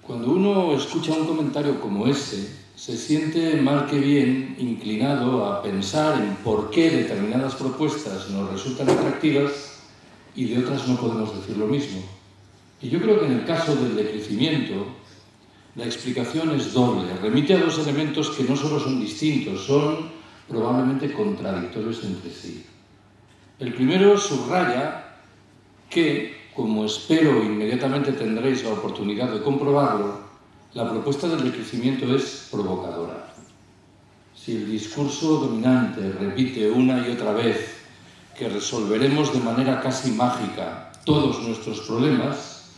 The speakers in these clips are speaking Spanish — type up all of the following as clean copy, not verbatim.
Cuando uno escucha un comentario como este, se siente mal que bien inclinado a pensar en por qué determinadas propuestas nos resultan atractivas y de otras no podemos decir lo mismo. Y yo creo que en el caso del decrecimiento, la explicación es doble. Remite a dos elementos que no solo son distintos, son probablemente contradictorios entre sí. El primero subraya que, como espero inmediatamente tendréis la oportunidad de comprobarlo, la propuesta del decrecimiento es provocadora. Si el discurso dominante repite una y otra vez que resolveremos de manera casi mágica todos nuestros problemas,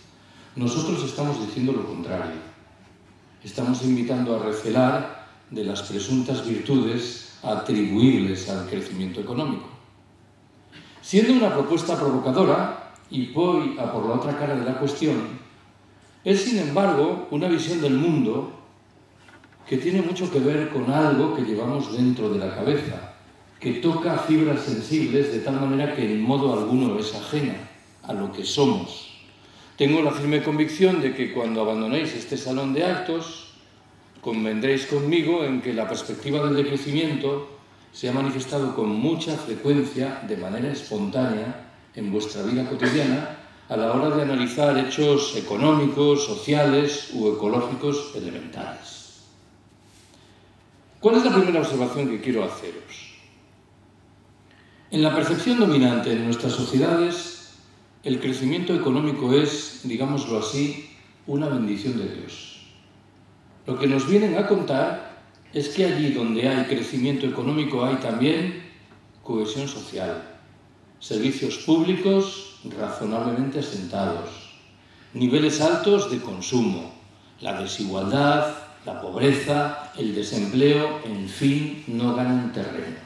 nosotros estamos diciendo lo contrario. Estamos invitando a recelar de las presuntas virtudes atribuibles al crecimiento económico. Siendo una propuesta provocadora, y voy a por la otra cara de la cuestión, es sin embargo una visión del mundo que tiene mucho que ver con algo que llevamos dentro de la cabeza, que toca fibras sensibles de tal manera que en modo alguno es ajena a lo que somos. Tengo la firme convicción de que cuando abandonéis este salón de actos, convendréis conmigo en que la perspectiva del decrecimiento se ha manifestado con mucha frecuencia, de manera espontánea, en vuestra vida cotidiana, a la hora de analizar hechos económicos, sociales u ecológicos elementales. ¿Cuál es la primera observación que quiero haceros? En la percepción dominante en nuestras sociedades, el crecimiento económico es, digámoslo así, una bendición de Dios. Lo que nos vienen a contar es que allí donde hay crecimiento económico hay también cohesión social, servicios públicos razonablemente asentados, niveles altos de consumo, la desigualdad, la pobreza, el desempleo, en fin, no ganan terreno.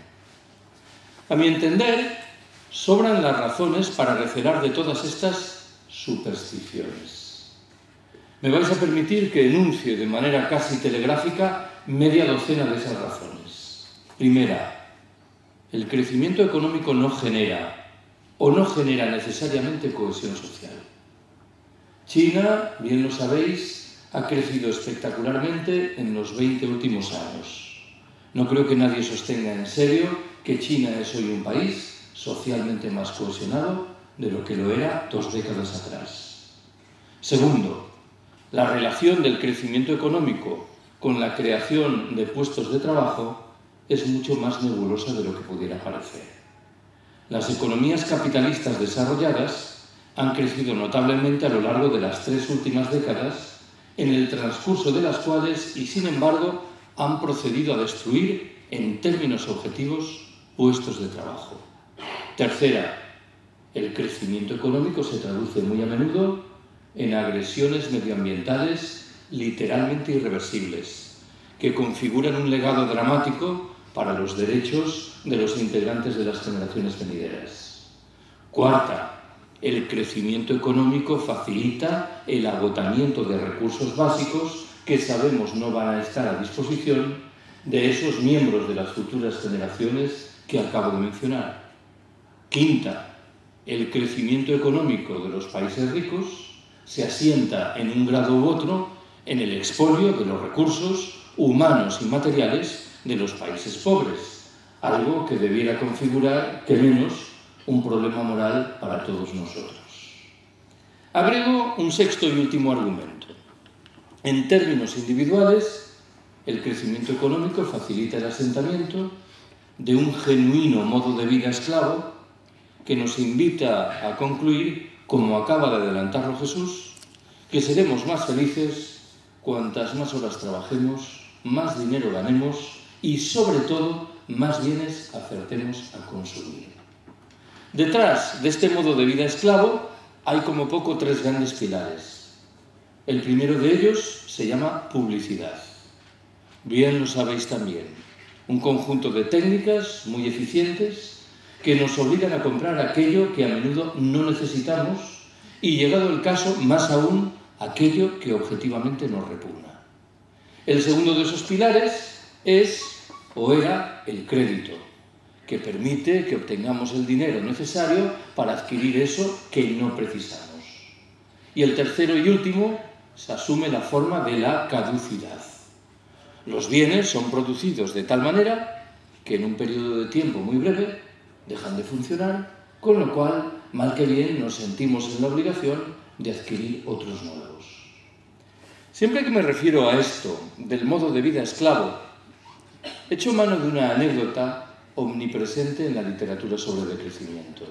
A mi entender, sobran las razones para recelar de todas estas supersticiones. Me vais a permitir que enuncie de manera casi telegráfica media docena de esas razones. Primera, el crecimiento económico no genera necesariamente cohesión social. China, bien lo sabéis, ha crecido espectacularmente en los 20 últimos años. No creo que nadie sostenga en serio que China es hoy un país socialmente más cohesionado de lo que lo era 2 décadas atrás. Segundo, la relación del crecimiento económico con la creación de puestos de trabajo es mucho más nebulosa de lo que pudiera parecer. Las economías capitalistas desarrolladas han crecido notablemente a lo largo de las 3 últimas décadas, en el transcurso de las cuales, y sin embargo, han procedido a destruir, en términos objetivos, puestos de trabajo. Tercera, el crecimiento económico se traduce muy a menudo en agresiones medioambientales literalmente irreversibles, que configuran un legado dramático para los derechos de los integrantes de las generaciones venideras. Cuarta, el crecimiento económico facilita el agotamiento de recursos básicos que sabemos no van a estar a disposición de esos miembros de las futuras generaciones que acabo de mencionar. Quinta, el crecimiento económico de los países ricos se asienta en un grado u otro en el expolio de los recursos humanos y materiales de los países pobres, algo que debiera configurar, que menos, un problema moral para todos nosotros. Agrego un sexto y último argumento. En términos individuales, el crecimiento económico facilita el asentamiento de un genuino modo de vida esclavo que nos invita a concluir, como acaba de adelantarlo Jesús, que seremos más felices cuantas más horas trabajemos, más dinero ganemos y, sobre todo, más bienes acertemos a consumir. Detrás de este modo de vida esclavo hay como poco 3 grandes pilares. El primero de ellos se llama publicidad. Bien lo sabéis también. Un conjunto de técnicas muy eficientes que nos obligan a comprar aquello que a menudo no necesitamos y, llegado el caso, más aún, aquello que objetivamente nos repugna. El segundo de esos pilares es o era el crédito, que permite que obtengamos el dinero necesario para adquirir eso que no precisamos. Y el tercero y último se asume la forma de la caducidad. Los bienes son producidos de tal manera que en un periodo de tiempo muy breve dejan de funcionar, con lo cual, mal que bien, nos sentimos en la obligación de adquirir otros nuevos. Siempre que me refiero a esto, del modo de vida esclavo, echo mano de una anécdota omnipresente en la literatura sobre decrecimiento.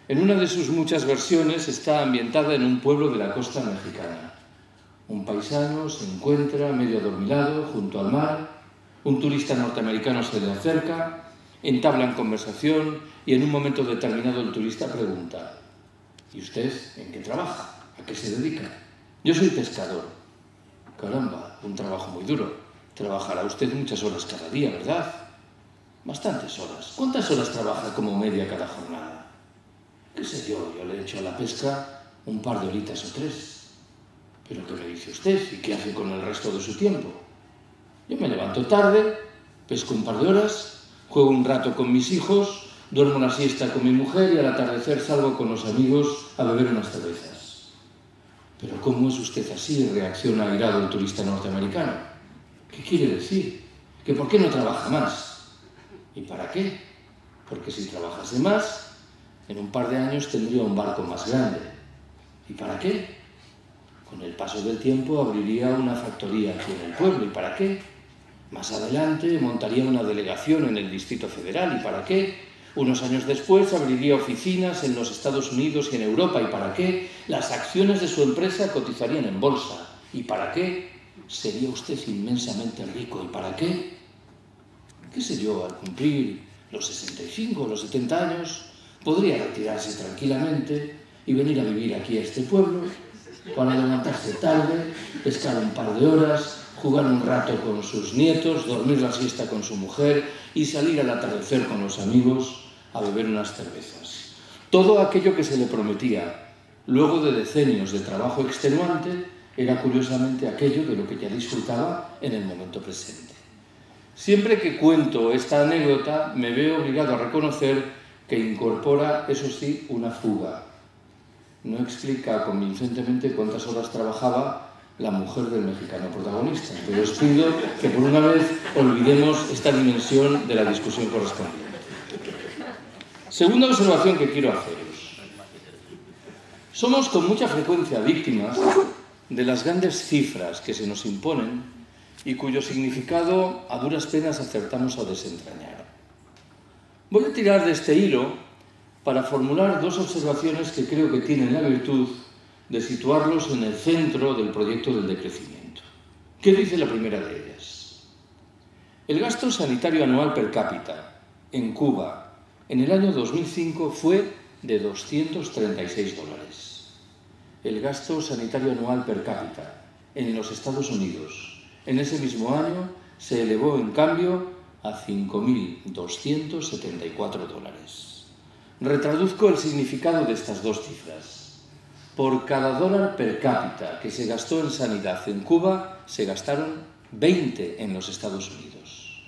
En una de sus muchas versiones está ambientada en un pueblo de la costa mexicana. Un paisano se encuentra medio adormilado junto al mar, un turista norteamericano se le acerca, entablan conversación y en un momento determinado el turista pregunta: ¿y usted en qué trabaja? ¿A qué se dedica? Yo soy pescador. Caramba, un trabajo muy duro. Trabajará usted muchas horas cada día, ¿verdad? Bastantes horas. ¿Cuántas horas trabaja como media cada jornada? ¿Qué sé yo? Yo le echo a la pesca un par de horitas o 3. ¿Pero qué me dice usted? ¿Y qué hace con el resto de su tiempo? Yo me levanto tarde, pesco un par de horas, juego un rato con mis hijos, duermo una siesta con mi mujer y al atardecer salgo con los amigos a beber unas cervezas. ¿Pero cómo es usted así?, reacciona airado el turista norteamericano. ¿Qué quiere decir? ¿Que por qué no trabaja más? ¿Y para qué? Porque si trabajase más, en un par de años tendría un barco más grande. ¿Y para qué? Con el paso del tiempo abriría una factoría aquí en el pueblo. ¿Y para qué? Más adelante montaría una delegación en el Distrito Federal. ¿Y para qué? Unos años después abriría oficinas en los Estados Unidos y en Europa. ¿Y para qué? Las acciones de su empresa cotizarían en bolsa. ¿Y para qué? Sería usted inmensamente rico. ¿Y para qué? ¿Qué sé yo? Al cumplir los 65 o los 70 años, podría retirarse tranquilamente y venir a vivir aquí a este pueblo, para levantarse tarde, pescar un par de horas, jugar un rato con sus nietos, dormir la siesta con su mujer y salir al atardecer con los amigos a beber unas cervezas. Todo aquello que se le prometía, luego de decenios de trabajo extenuante, era curiosamente aquello de lo que ya disfrutaba en el momento presente. Siempre que cuento esta anécdota, me veo obligado a reconocer que incorpora, eso sí, una fuga. No explica convincentemente cuántas horas trabajaba la mujer del mexicano protagonista, pero os pido que por una vez olvidemos esta dimensión de la discusión correspondiente. Segunda observación que quiero haceros. Somos con mucha frecuencia víctimas de las grandes cifras que se nos imponen y cuyo significado a duras penas acertamos a desentrañar. Voy a tirar de este hilo para formular dos observaciones que creo que tienen la virtud de situarlos en el centro del proyecto del decrecimiento. ¿Qué dice la primera de ellas? El gasto sanitario anual per cápita en Cuba en el año 2005 fue de $236. El gasto sanitario anual per cápita en los Estados Unidos en ese mismo año se elevó, en cambio, a $5.274. Retraduzco el significado de estas dos cifras. Por cada dólar per cápita que se gastó en sanidad en Cuba, se gastaron 20 en los Estados Unidos.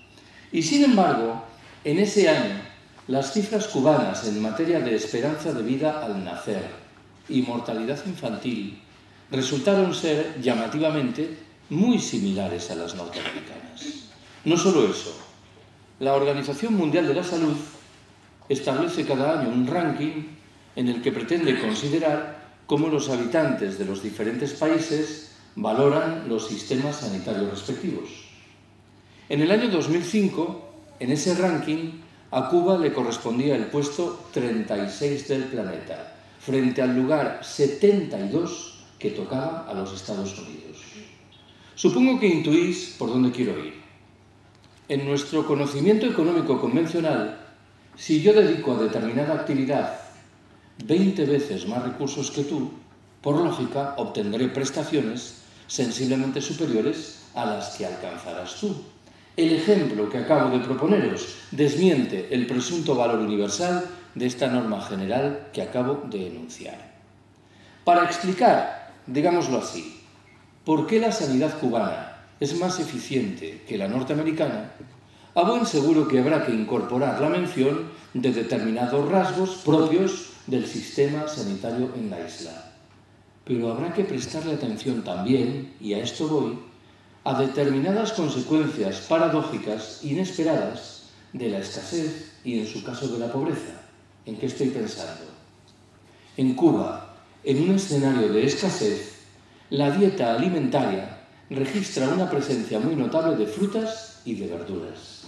Y sin embargo, en ese año, las cifras cubanas en materia de esperanza de vida al nacer y mortalidad infantil resultaron ser llamativamente muy similares a las norteamericanas. No solo eso, la Organización Mundial de la Salud establece cada año un ranking en el que pretende considerar cómo los habitantes de los diferentes países valoran los sistemas sanitarios respectivos. En el año 2005, en ese ranking, a Cuba le correspondía el puesto 36 del planeta, frente al lugar 72 que tocaba a los Estados Unidos. Supongo que intuís por dónde quiero ir. En nuestro conocimiento económico convencional, si yo dedico a determinada actividad 20 veces más recursos que tú, por lógica obtendré prestaciones sensiblemente superiores a las que alcanzarás tú. El ejemplo que acabo de proponeros desmiente el presunto valor universal de esta norma general que acabo de enunciar. Para explicar, digámoslo así, por qué la sanidad cubana es más eficiente que la norteamericana, a buen seguro que habrá que incorporar la mención de determinados rasgos propios del sistema sanitario en la isla. pero habrá que prestarle atención también, y a esto voy, a determinadas consecuencias paradójicas, inesperadas, de la escasez y, en su caso, de la pobreza. ¿En qué estoy pensando? En Cuba, en un escenario de escasez, la dieta alimentaria registra una presencia muy notable de frutas y de verduras.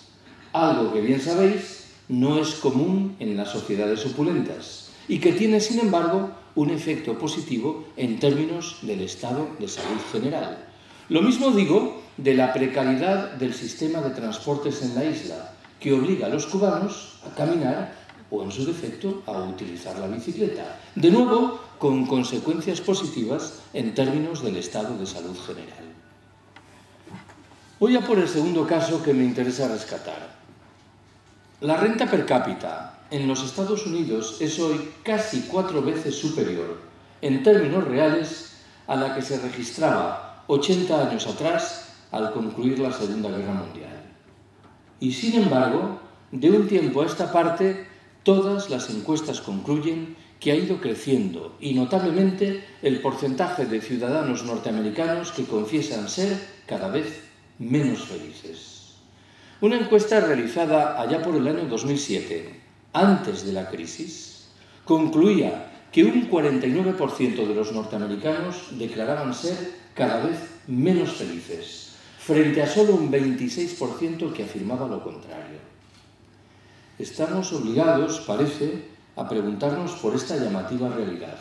Algo que, bien sabéis, no es común en las sociedades opulentas y que tiene, sin embargo, un efecto positivo en términos del estado de salud general. Lo mismo digo de la precariedad del sistema de transportes en la isla, que obliga a los cubanos a caminar o, en su defecto, a utilizar la bicicleta. De nuevo, con consecuencias positivas en términos del estado de salud general. Voy a por el segundo caso que me interesa rescatar. La renta per cápita en los Estados Unidos es hoy casi 4 veces superior, en términos reales, a la que se registraba 80 años atrás al concluir la Segunda Guerra Mundial. Y, sin embargo, de un tiempo a esta parte, todas las encuestas concluyen que ha ido creciendo y notablemente el porcentaje de ciudadanos norteamericanos que confiesan ser cada vez menos felices. Una encuesta realizada allá por el año 2007, antes de la crisis, concluía que un 49% de los norteamericanos declaraban ser cada vez menos felices, frente a solo un 26% que afirmaba lo contrario. Estamos obligados, parece, a preguntarnos por esta llamativa realidad,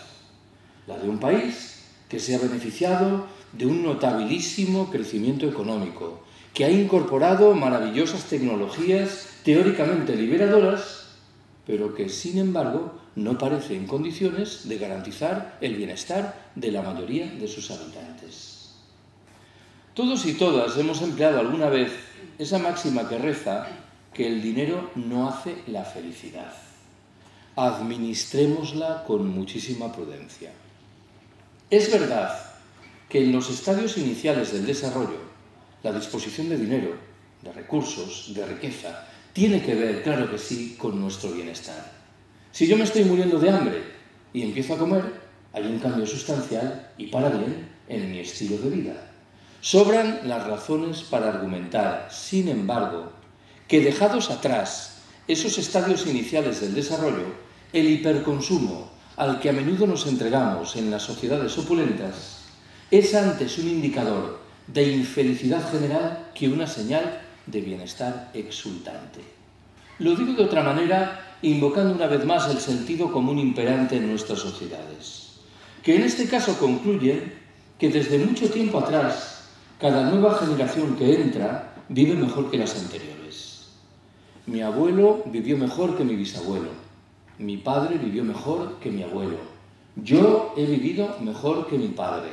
la de un país que se ha beneficiado de un notabilísimo crecimiento económico, que ha incorporado maravillosas tecnologías teóricamente liberadoras, pero que, sin embargo, no parece en condiciones de garantizar el bienestar de la mayoría de sus habitantes. Todos y todas hemos empleado alguna vez esa máxima que reza que el dinero no hace la felicidad. Administrémosla con muchísima prudencia. Es verdad que en los estadios iniciales del desarrollo, la disposición de dinero, de recursos, de riqueza, tiene que ver, claro que sí, con nuestro bienestar. Si yo me estoy muriendo de hambre y empiezo a comer, hay un cambio sustancial y para bien en mi estilo de vida. Sobran las razones para argumentar, sin embargo, que dejados atrás esos estadios iniciales del desarrollo, el hiperconsumo al que a menudo nos entregamos en las sociedades opulentas es antes un indicador de infelicidad general que una señal de bienestar exultante. Lo digo de otra manera, invocando una vez más el sentido común imperante en nuestras sociedades, que en este caso concluyen que desde mucho tiempo atrás cada nueva generación que entra vive mejor que las anteriores. Mi abuelo vivió mejor que mi bisabuelo, mi padre vivió mejor que mi abuelo, yo he vivido mejor que mi padre.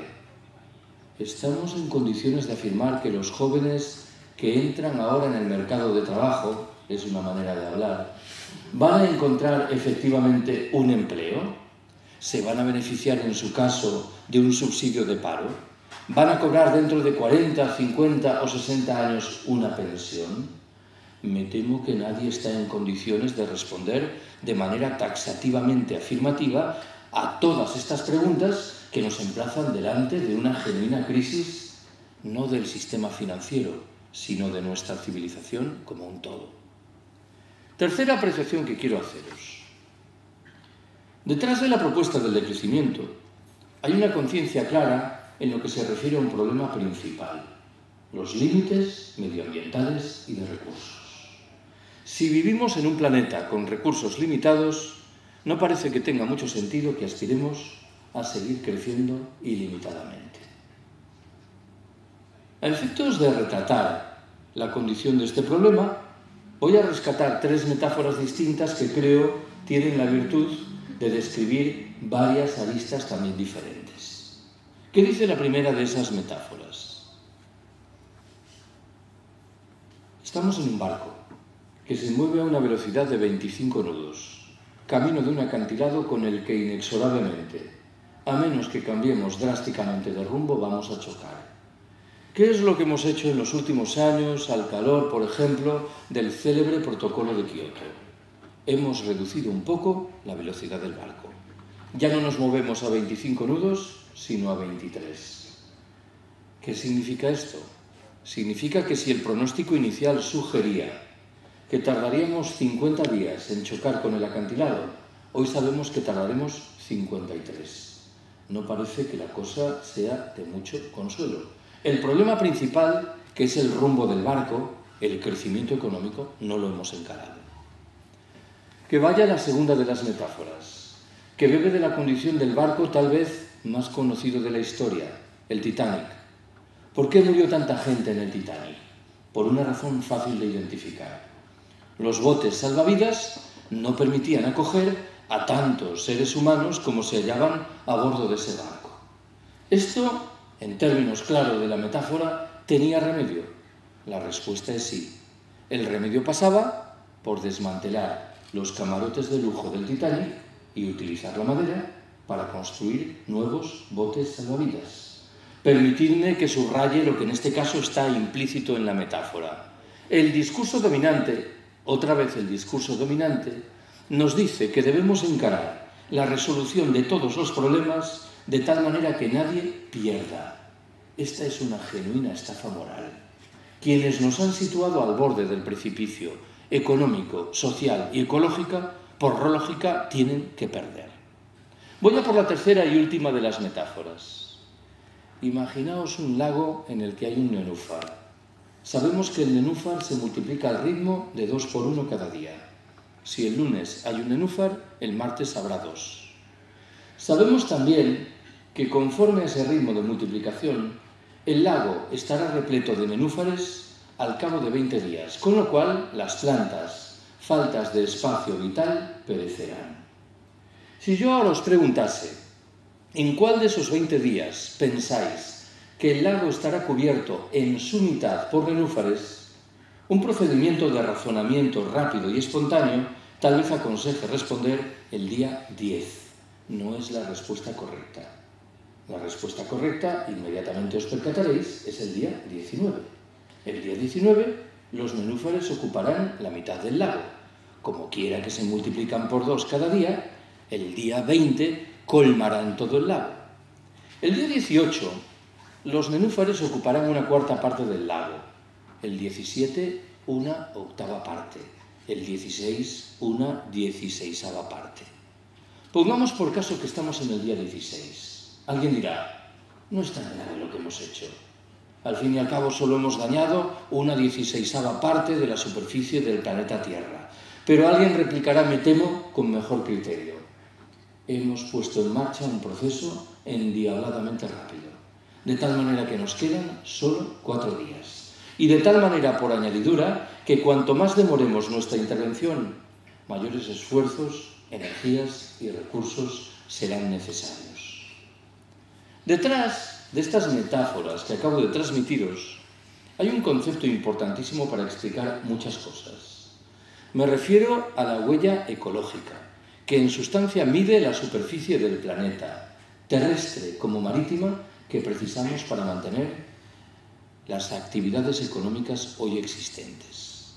¿Estamos en condiciones de afirmar que los jóvenes que entran ahora en el mercado de trabajo, es una manera de hablar, van a encontrar efectivamente un empleo? ¿Se van a beneficiar, en su caso, de un subsidio de paro? ¿Van a cobrar dentro de 40, 50 o 60 años una pensión? Me temo que nadie está en condiciones de responder de manera taxativamente afirmativa a todas estas preguntas que nos emplazan delante de una genuina crisis, no del sistema financiero, sino de nuestra civilización como un todo. Tercera apreciación que quiero haceros. Detrás de la propuesta del decrecimiento hay una conciencia clara en lo que se refiere a un problema principal: los límites medioambientales y de recursos. Si vivimos en un planeta con recursos limitados, no parece que tenga mucho sentido que aspiremos a seguir creciendo ilimitadamente. A efectos de retratar la condición de este problema, voy a rescatar 3 metáforas distintas que creo tienen la virtud de describir varias aristas también diferentes. ¿Qué dice la primera de esas metáforas? Estamos en un barco que se mueve a una velocidad de 25 nudos, camino de un acantilado con el que inexorablemente, a menos que cambiemos drásticamente de rumbo, vamos a chocar. ¿Qué es lo que hemos hecho en los últimos años al calor, por ejemplo, del célebre protocolo de Kioto? Hemos reducido un poco la velocidad del barco. Ya no nos movemos a 25 nudos, sino a 23. ¿Qué significa esto? Significa que si el pronóstico inicial sugería que tardaríamos 50 días en chocar con el acantilado, hoy sabemos que tardaremos 53. No parece que la cosa sea de mucho consuelo. El problema principal, que es el rumbo del barco, el crecimiento económico, no lo hemos encarado. Que vaya la segunda de las metáforas, que bebe de la condición del barco tal vez más conocido de la historia, el Titanic. ¿Por qué murió tanta gente en el Titanic? Por una razón fácil de identificar. Los botes salvavidas no permitían acoger a tantos seres humanos como se hallaban a bordo de ese barco. Esto, en términos claros de la metáfora, tenía remedio. La respuesta es sí. El remedio pasaba por desmantelar los camarotes de lujo del Titanic y utilizar la madera para construir nuevos botes salvavidas. Permitidme que subraye lo que en este caso está implícito en la metáfora. El discurso dominante, otra vez el discurso dominante, nos dice que debemos encarar la resolución de todos los problemas de tal manera que nadie pierda. Esta es una genuina estafa moral. Quienes nos han situado al borde del precipicio económico, social y ecológica, por lógica, tienen que perder. Voy a por la tercera y última de las metáforas. Imaginaos un lago en el que hay un nenúfar. Sabemos que el nenúfar se multiplica al ritmo de 2 por 1 cada día. Si el lunes hay un nenúfar, el martes habrá 2. Sabemos también que conforme a ese ritmo de multiplicación, el lago estará repleto de nenúfares al cabo de 20 días, con lo cual las plantas, faltas de espacio vital, perecerán. Si yo ahora os preguntase, ¿en cuál de esos 20 días pensáis que el lago estará cubierto en su mitad por nenúfares? Un procedimiento de razonamiento rápido y espontáneo tal vez aconseje responder el día 10. No es la respuesta correcta. La respuesta correcta, inmediatamente os percataréis, es el día 19. El día 19 los nenúfares ocuparán la mitad del lago. Como quiera que se multiplican por 2 cada día, el día 20 colmarán todo el lago. El día 18 los nenúfares ocuparán una cuarta parte del lago. El 17 una octava parte. El 16 una 16ª parte. Pongamos por caso que estamos en el día 16. Alguien dirá, no es tan grave lo que hemos hecho. Al fin y al cabo solo hemos dañado una 16ª parte de la superficie del planeta Tierra. Pero alguien replicará, me temo, con mejor criterio. Hemos puesto en marcha un proceso endiabladamente rápido, de tal manera que nos quedan solo 4 días. Y de tal manera, por añadidura, que cuanto más demoremos nuestra intervención, mayores esfuerzos, energías y recursos serán necesarios. Detrás de estas metáforas que acabo de transmitiros, hay un concepto importantísimo para explicar muchas cosas. Me refiero a la huella ecológica, que en sustancia mide la superficie del planeta, terrestre como marítima, que precisamos para mantener las actividades económicas hoy existentes.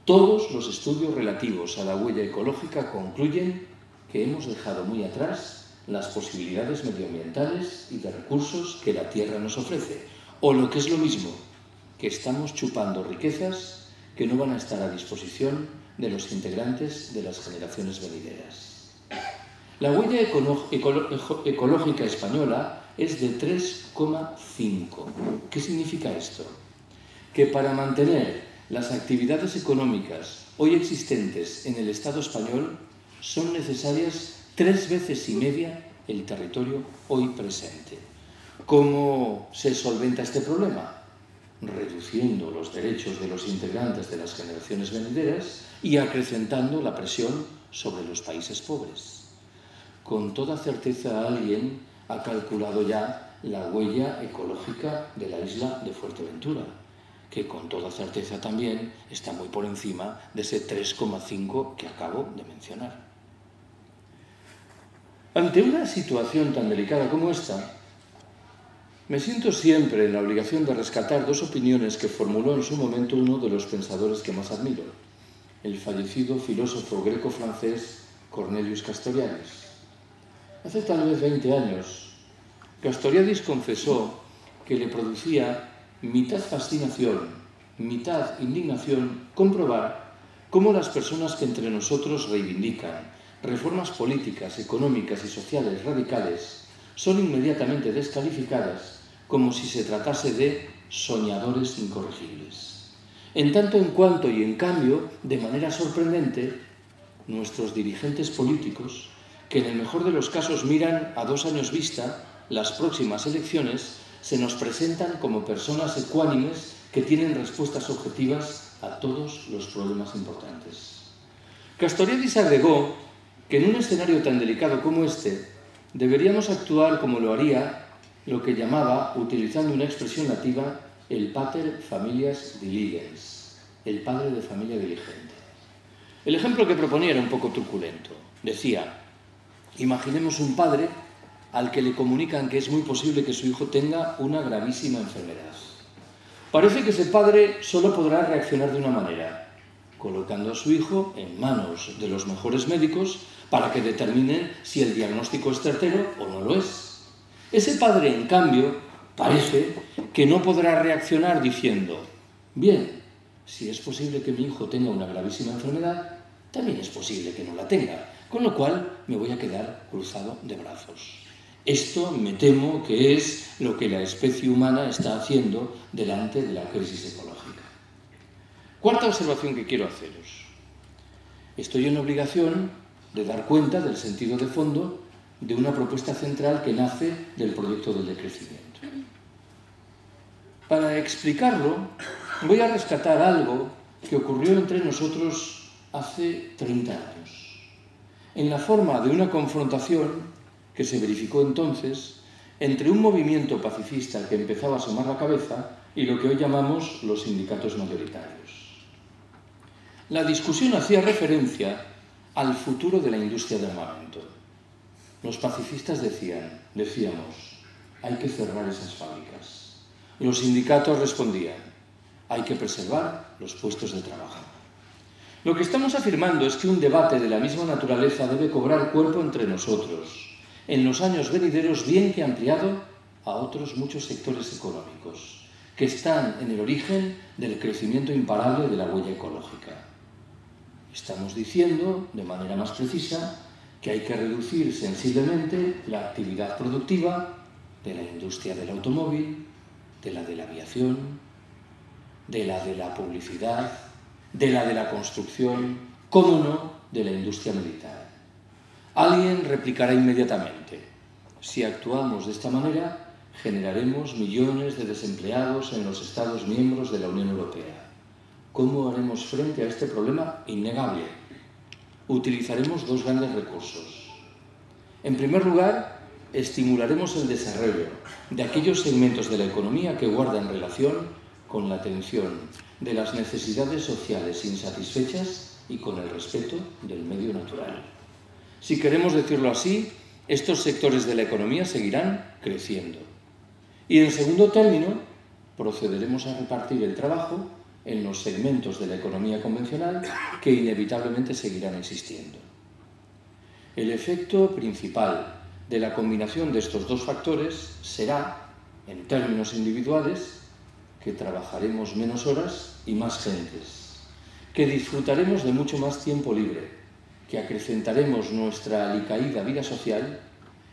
Todos los estudios relativos a la huella ecológica concluyen que hemos dejado muy atrás las posibilidades medioambientales y de recursos que la Tierra nos ofrece, o lo que es lo mismo, que estamos chupando riquezas que no van a estar a disposición de los integrantes de las generaciones venideras. La huella ecológica española es de 3,5. ¿Qué significa esto? Que para mantener las actividades económicas hoy existentes en el Estado español son necesarias 3,5 veces el territorio hoy presente. ¿Cómo se solventa este problema? Reduciendo los derechos de los integrantes de las generaciones venideras y acrecentando la presión sobre los países pobres. Con toda certeza alguien ha calculado ya la huella ecológica de la isla de Fuerteventura, que con toda certeza también está muy por encima de ese 3,5 que acabo de mencionar. Ante una situación tan delicada como esta, me siento siempre en la obligación de rescatar 2 opiniones que formuló en su momento uno de los pensadores que más admiro, el fallecido filósofo greco-francés Cornelius Castoriadis. hace tal vez 20 años, Castoriadis confesó que le producía mitad fascinación, mitad indignación comprobar cómo las personas que entre nosotros reivindican reformas políticas, económicas y sociales radicales son inmediatamente descalificadas como si se tratase de soñadores incorregibles. En tanto en cuanto y en cambio, de manera sorprendente, nuestros dirigentes políticos, que en el mejor de los casos miran a 2 años vista las próximas elecciones, se nos presentan como personas ecuánimes que tienen respuestas objetivas a todos los problemas importantes. Castoriadis agregó que en un escenario tan delicado como este, deberíamos actuar como lo haría lo que llamaba, utilizando una expresión nativa, el pater familias diligens, el padre de familia diligente. El ejemplo que proponía era un poco truculento. Decía, imaginemos un padre al que le comunican que es muy posible que su hijo tenga una gravísima enfermedad. Parece que ese padre solo podrá reaccionar de una manera, colocando a su hijo en manos de los mejores médicos para que determinen si el diagnóstico es certero o no lo es. Ese padre, en cambio, parece que no podrá reaccionar diciendo, bien, si es posible que mi hijo tenga una gravísima enfermedad, también es posible que no la tenga, con lo cual me voy a quedar cruzado de brazos. Esto me temo que es lo que la especie humana está haciendo delante de la crisis ecológica. Cuarta observación que quiero haceros. Estoy en la obligación de dar cuenta del sentido de fondo de una propuesta central que nace del proyecto del decrecimiento. Para explicarlo, voy a rescatar algo que ocurrió entre nosotros hace 30 años, en la forma de una confrontación que se verificó entonces entre un movimiento pacifista que empezaba a asomar la cabeza y lo que hoy llamamos los sindicatos mayoritarios. La discusión hacía referencia al futuro de la industria del armamento. Los pacifistas decíamos, hay que cerrar esas fábricas. Los sindicatos respondían, hay que preservar los puestos de trabajo. Lo que estamos afirmando es que un debate de la misma naturaleza debe cobrar cuerpo entre nosotros, en los años venideros, bien que ampliado a otros muchos sectores económicos, que están en el origen del crecimiento imparable de la huella ecológica. Estamos diciendo, de manera más precisa, que hay que reducir sensiblemente la actividad productiva de la industria del automóvil, de la aviación, de la publicidad, de la construcción, cómo no, de la industria militar. Alguien replicará inmediatamente, si actuamos de esta manera, generaremos millones de desempleados en los Estados miembros de la Unión Europea. ¿Cómo haremos frente a este problema innegable? Utilizaremos 2 grandes recursos. En primer lugar, estimularemos el desarrollo de aquellos segmentos de la economía que guardan relación con la atención de las necesidades sociales insatisfechas y con el respeto del medio natural. Si queremos decirlo así, estos sectores de la economía seguirán creciendo. Y en segundo término, procederemos a repartir el trabajo en los segmentos de la economía convencional que inevitablemente seguirán existiendo. El efecto principal de la combinación de estos 2 factores será, en términos individuales, que trabajaremos menos horas y más gentes, que disfrutaremos de mucho más tiempo libre, que acrecentaremos nuestra alicaída vida social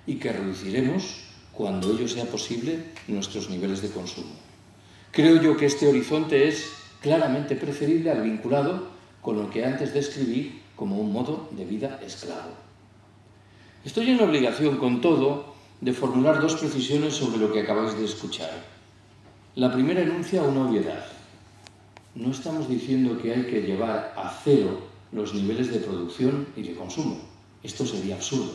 y que reduciremos, cuando ello sea posible, nuestros niveles de consumo. Creo yo que este horizonte es claramente preferible al vinculado con lo que antes describí como un modo de vida esclavo. Estoy en la obligación, con todo, de formular 2 precisiones sobre lo que acabáis de escuchar. La primera enuncia una obviedad. No estamos diciendo que hay que llevar a cero los niveles de producción y de consumo. Esto sería absurdo.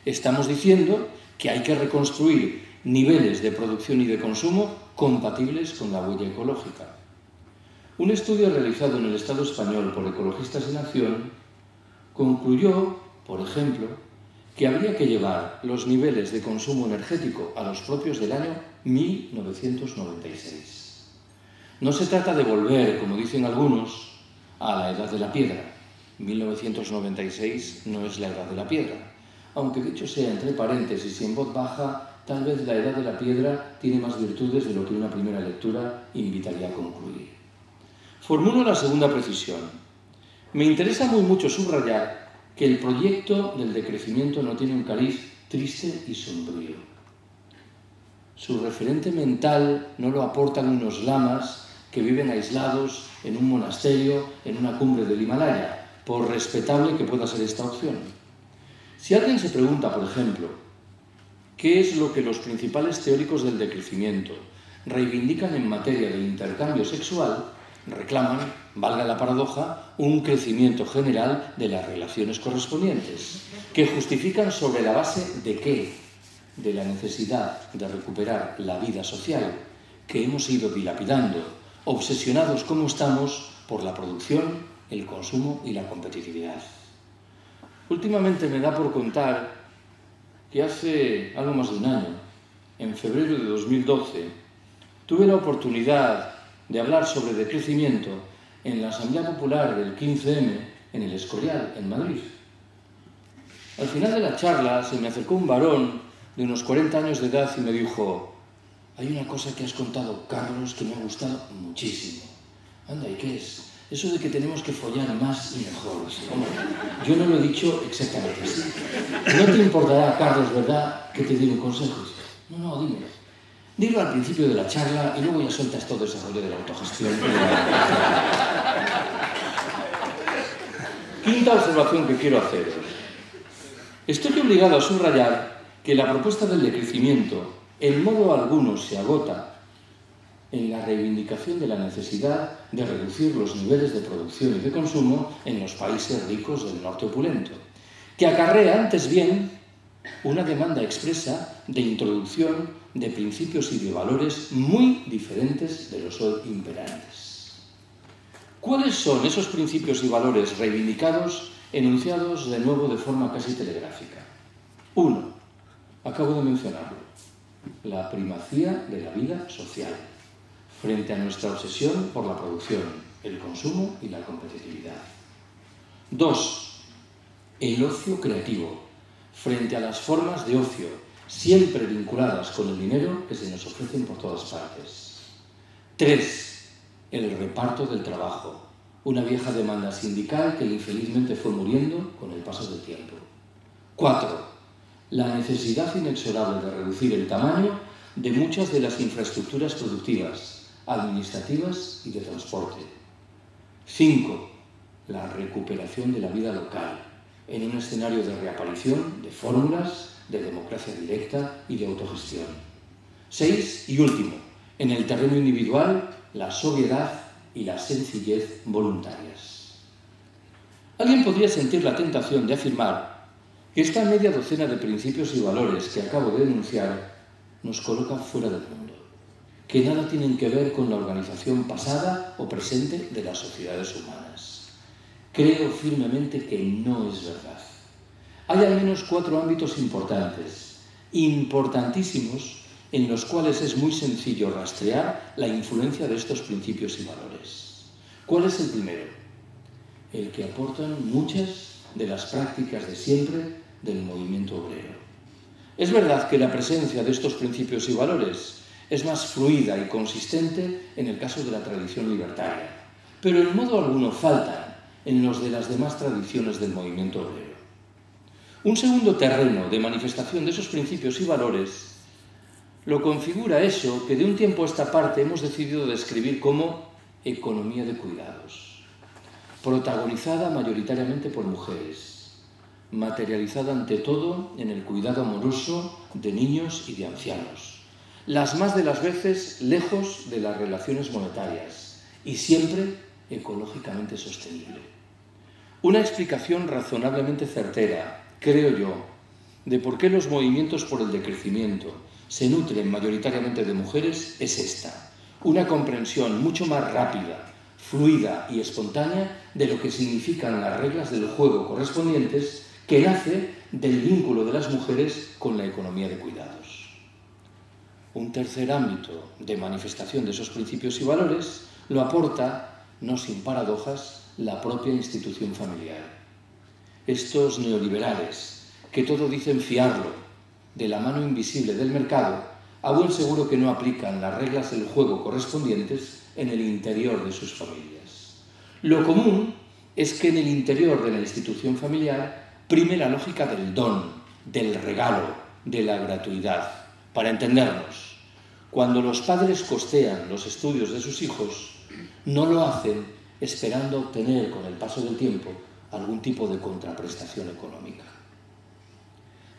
Estamos diciendo que hay que reconstruir niveles de producción y de consumo compatibles con la huella ecológica. Un estudio realizado en el Estado español por Ecologistas en Acción concluyó, por ejemplo, que habría que llevar los niveles de consumo energético a los propios del año 1996. No se trata de volver, como dicen algunos, a la edad de la piedra. 1996 no es la edad de la piedra. aunque dicho sea entre paréntesis y en voz baja, tal vez La edad de la piedra tiene más virtudes de lo que una primera lectura invitaría a concluir. Formulo la segunda precisión. Me interesa muy mucho subrayar que el proyecto del decrecimiento no tiene un cariz triste y sombrío. Su referente mental no lo aportan unos lamas que viven aislados en un monasterio en una cumbre del Himalaya, por respetable que pueda ser esta opción. Si alguien se pregunta, por ejemplo, ¿qué es lo que los principales teóricos del decrecimiento reivindican en materia de intercambio sexual? Reclaman, valga la paradoja, un crecimiento general de las relaciones correspondientes, que justifican sobre la base de ¿qué? De la necesidad de recuperar la vida social que hemos ido dilapidando, obsesionados como estamos por la producción, el consumo y la competitividad. Últimamente me da por contar que hace algo más de un año, en febrero de 2012, tuve la oportunidad de hablar sobre decrecimiento en la Asamblea Popular del 15M en el Escorial, en Madrid. Al final de la charla se me acercó un varón de unos 40 años de edad y me dijo: hay una cosa que has contado, Carlos, que me ha gustado muchísimo. Anda, ¿y qué es? Eso de que tenemos que follar más y mejor. Hombre, yo no lo he dicho exactamente así. No te importará, Carlos, ¿verdad?, que te diga un consejo. No, dímelo. Dilo al principio de la charla y luego ya sueltas todo ese rollo de la autogestión. Quinta observación que quiero haceros. Estoy obligado a subrayar que la propuesta del decrecimiento en modo alguno se agota en la reivindicación de la necesidad de reducir los niveles de producción y de consumo en los países ricos del norte opulento, que acarrea antes bien una demanda expresa de introducción de principios y de valores muy diferentes de los hoy imperantes. ¿Cuáles son esos principios y valores reivindicados, enunciados de nuevo de forma casi telegráfica? 1. Acabo de mencionarlo. La primacía de la vida social, frente a nuestra obsesión por la producción, el consumo y la competitividad. 2. El ocio creativo, frente a las formas de ocio, siempre vinculadas con el dinero que se nos ofrecen por todas partes. 3. El reparto del trabajo, una vieja demanda sindical que infelizmente fue muriendo con el paso del tiempo. 4. La necesidad inexorable de reducir el tamaño de muchas de las infraestructuras productivas, administrativas y de transporte. 5. La recuperación de la vida local, en un escenario de reaparición de fórmulas de democracia directa y de autogestión. 6. Y último, en el terreno individual, la sobriedad y la sencillez voluntarias. Alguien podría sentir la tentación de afirmar que esta media docena de principios y valores que acabo de enunciar nos coloca fuera del mundo, que nada tienen que ver con la organización pasada o presente de las sociedades humanas. Creo firmemente que no es verdad. Hay al menos 4 ámbitos importantes, importantísimos, en los cuales es muy sencillo rastrear la influencia de estos principios y valores. ¿Cuál es el primero? El que aportan muchas de las prácticas de siempre del movimiento obrero. Es verdad que la presencia de estos principios y valores es más fluida y consistente en el caso de la tradición libertaria, pero en modo alguno faltan en los de las demás tradiciones del movimiento obrero. Un segundo terreno de manifestación de esos principios y valores lo configura eso que de un tiempo a esta parte hemos decidido describir como economía de cuidados, protagonizada mayoritariamente por mujeres, materializada ante todo en el cuidado amoroso de niños y de ancianos, las más de las veces lejos de las relaciones monetarias y siempre ecológicamente sostenible. Una explicación razonablemente certera, creo yo, de por qué los movimientos por el decrecimiento se nutren mayoritariamente de mujeres es esta: una comprensión mucho más rápida, fluida y espontánea de lo que significan las reglas del juego correspondientes, que nace del vínculo de las mujeres con la economía de cuidados. Un tercer ámbito de manifestación de esos principios y valores lo aporta, no sin paradojas, la propia institución familiar. Estos neoliberales, que todo dicen fiarlo de la mano invisible del mercado, a buen seguro que no aplican las reglas del juego correspondientes en el interior de sus familias. Lo común es que en el interior de la institución familiar prime la lógica del don, del regalo, de la gratuidad. Para entendernos, cuando los padres costean los estudios de sus hijos, no lo hacen esperando obtener con el paso del tiempo algún tipo de contraprestación económica.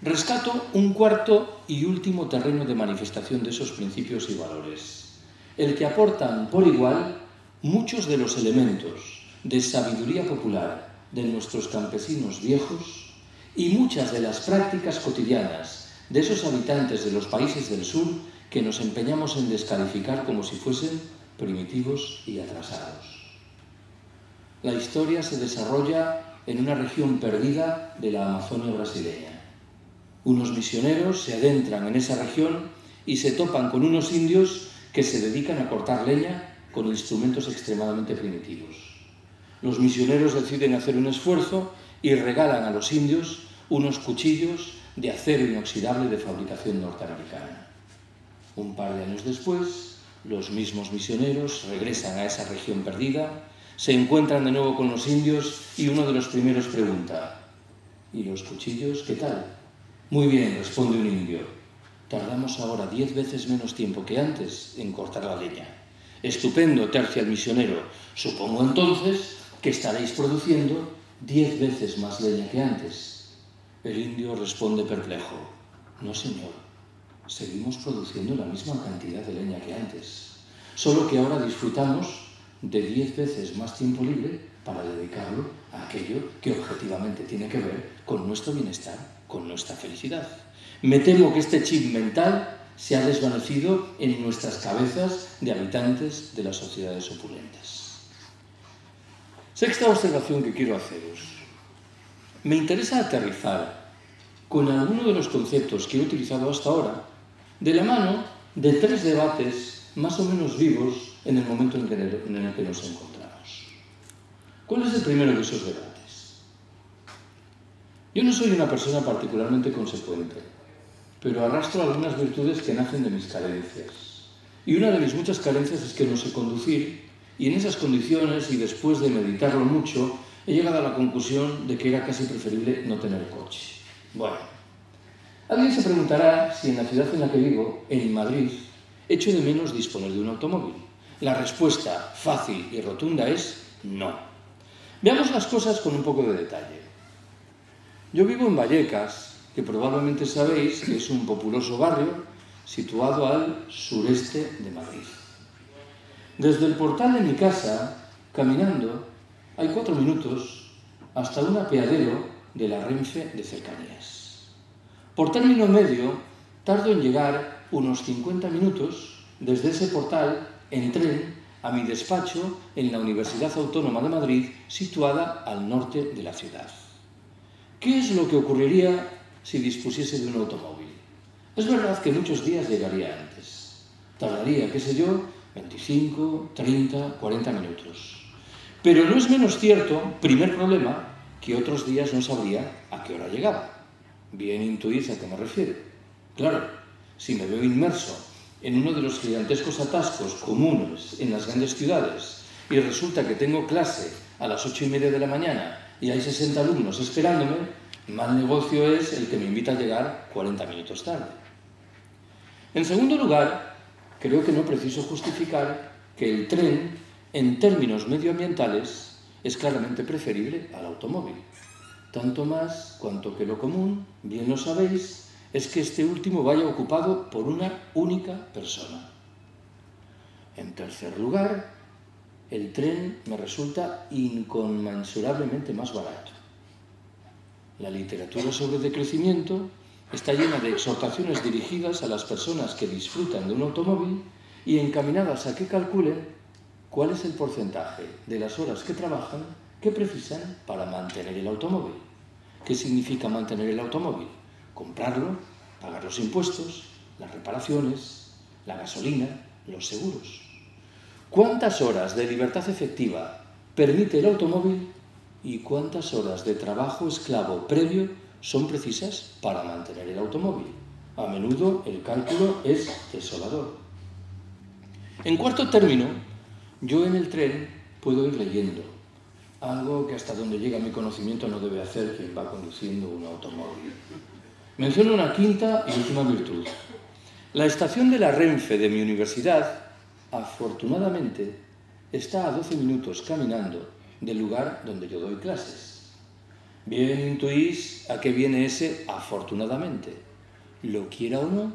Rescato un cuarto y último terreno de manifestación de esos principios y valores, el que aportan por igual muchos de los elementos de sabiduría popular de nuestros campesinos viejos y muchas de las prácticas cotidianas de esos habitantes de los países del sur que nos empeñamos en descalificar como si fuesen primitivos y atrasados. La historia se desarrolla en una región perdida de la Amazonia brasileña. Unos misioneros se adentran en esa región y se topan con unos indios que se dedican a cortar leña con instrumentos extremadamente primitivos. Los misioneros deciden hacer un esfuerzo y regalan a los indios unos cuchillos de acero inoxidable de fabricación norteamericana. Un par de años después, los mismos misioneros regresan a esa región perdida, se encuentran de nuevo con los indios y uno de los primeros pregunta: ¿y los cuchillos qué tal? Muy bien, responde un indio. Tardamos ahora 10 veces menos tiempo que antes en cortar la leña. Estupendo, tercia el misionero. Supongo entonces que estaréis produciendo 10 veces más leña que antes. El indio responde perplejo: no, señor, seguimos produciendo la misma cantidad de leña que antes, solo que ahora disfrutamos de 10 veces más tiempo libre para dedicarlo a aquello que objetivamente tiene que ver con nuestro bienestar, con nuestra felicidad. Me temo que este chip mental se ha desvanecido en nuestras cabezas de habitantes de las sociedades opulentas. Sexta observación que quiero haceros. Me interesa aterrizar con alguno de los conceptos que he utilizado hasta ahora de la mano de 3 debates más o menos vivos en el momento en el que nos encontramos. ¿Cuál es el primero de esos debates? Yo no soy una persona particularmente consecuente, pero arrastro algunas virtudes que nacen de mis carencias. Y una de mis muchas carencias es que no sé conducir, y en esas condiciones, y después de meditarlo mucho, he llegado a la conclusión de que era casi preferible no tener coche. Bueno, alguien se preguntará si en la ciudad en la que vivo, en Madrid, echo de menos disponer de un automóvil. La respuesta fácil y rotunda es no. Veamos las cosas con un poco de detalle. Yo vivo en Vallecas, que probablemente sabéis que es un populoso barrio situado al sureste de Madrid. Desde el portal de mi casa, caminando, hay 4 minutos hasta un apeadero de la Renfe de cercanías. Por término medio, tardo en llegar unos 50 minutos desde ese portal en tren a mi despacho en la Universidad Autónoma de Madrid, situada al norte de la ciudad. ¿Qué es lo que ocurriría si dispusiese de un automóvil? Es verdad que muchos días llegaría antes. Tardaría, qué sé yo, 25, 30, 40 minutos. Pero no es menos cierto, primer problema, que otros días no sabría a qué hora llegaba. Bien intuís a qué me refiero. Claro, si me veo inmerso en uno de los gigantescos atascos comunes en las grandes ciudades y resulta que tengo clase a las 8:30 de la mañana y hay 60 alumnos esperándome, mal negocio es el que me invita a llegar 40 minutos tarde. En segundo lugar, creo que no preciso justificar que el tren, en términos medioambientales, es claramente preferible al automóvil. Tanto más cuanto que lo común, bien lo sabéis, es que este último vaya ocupado por una única persona. En tercer lugar, el tren me resulta inconmensurablemente más barato. La literatura sobre decrecimiento está llena de exhortaciones dirigidas a las personas que disfrutan de un automóvil y encaminadas a que calculen cuál es el porcentaje de las horas que trabajan que precisan para mantener el automóvil. ¿Qué significa mantener el automóvil? Comprarlo, pagar los impuestos, las reparaciones, la gasolina, los seguros. ¿Cuántas horas de libertad efectiva permite el automóvil y cuántas horas de trabajo esclavo previo son precisas para mantener el automóvil. A menudo el cálculo es desolador. En cuarto término, yo en el tren puedo ir leyendo, algo que hasta donde llega mi conocimiento no debe hacer quien va conduciendo un automóvil. Menciono una quinta y última virtud. La estación de la Renfe de mi universidad, afortunadamente, está a 12 minutos caminando del lugar donde yo doy clases. Bien intuís a qué viene ese afortunadamente. Lo quiera o no,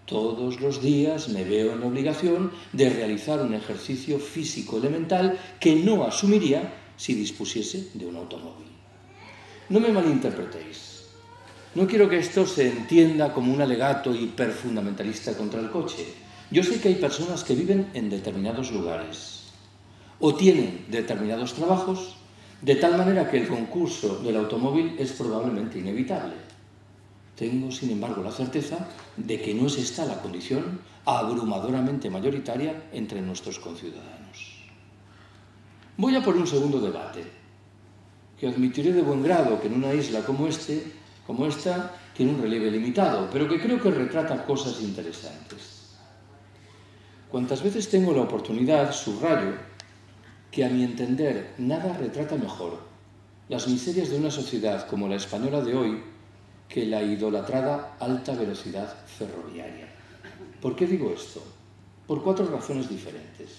todos los días me veo en la obligación de realizar un ejercicio físico elemental que no asumiría si dispusiese de un automóvil. No me malinterpretéis. No quiero que esto se entienda como un alegato hiperfundamentalista contra el coche. Yo sé que hay personas que viven en determinados lugares o tienen determinados trabajos de tal manera que el concurso del automóvil es probablemente inevitable. Tengo, sin embargo, la certeza de que no es esta la condición abrumadoramente mayoritaria entre nuestros conciudadanos. Voy a por un segundo debate, que admitiré de buen grado que en una isla como esta, tiene un relieve limitado, pero que creo que retrata cosas interesantes. Cuantas veces tengo la oportunidad, subrayo que, a mi entender, nada retrata mejor las miserias de una sociedad como la española de hoy que la idolatrada alta velocidad ferroviaria. ¿Por qué digo esto? Por 4 razones diferentes.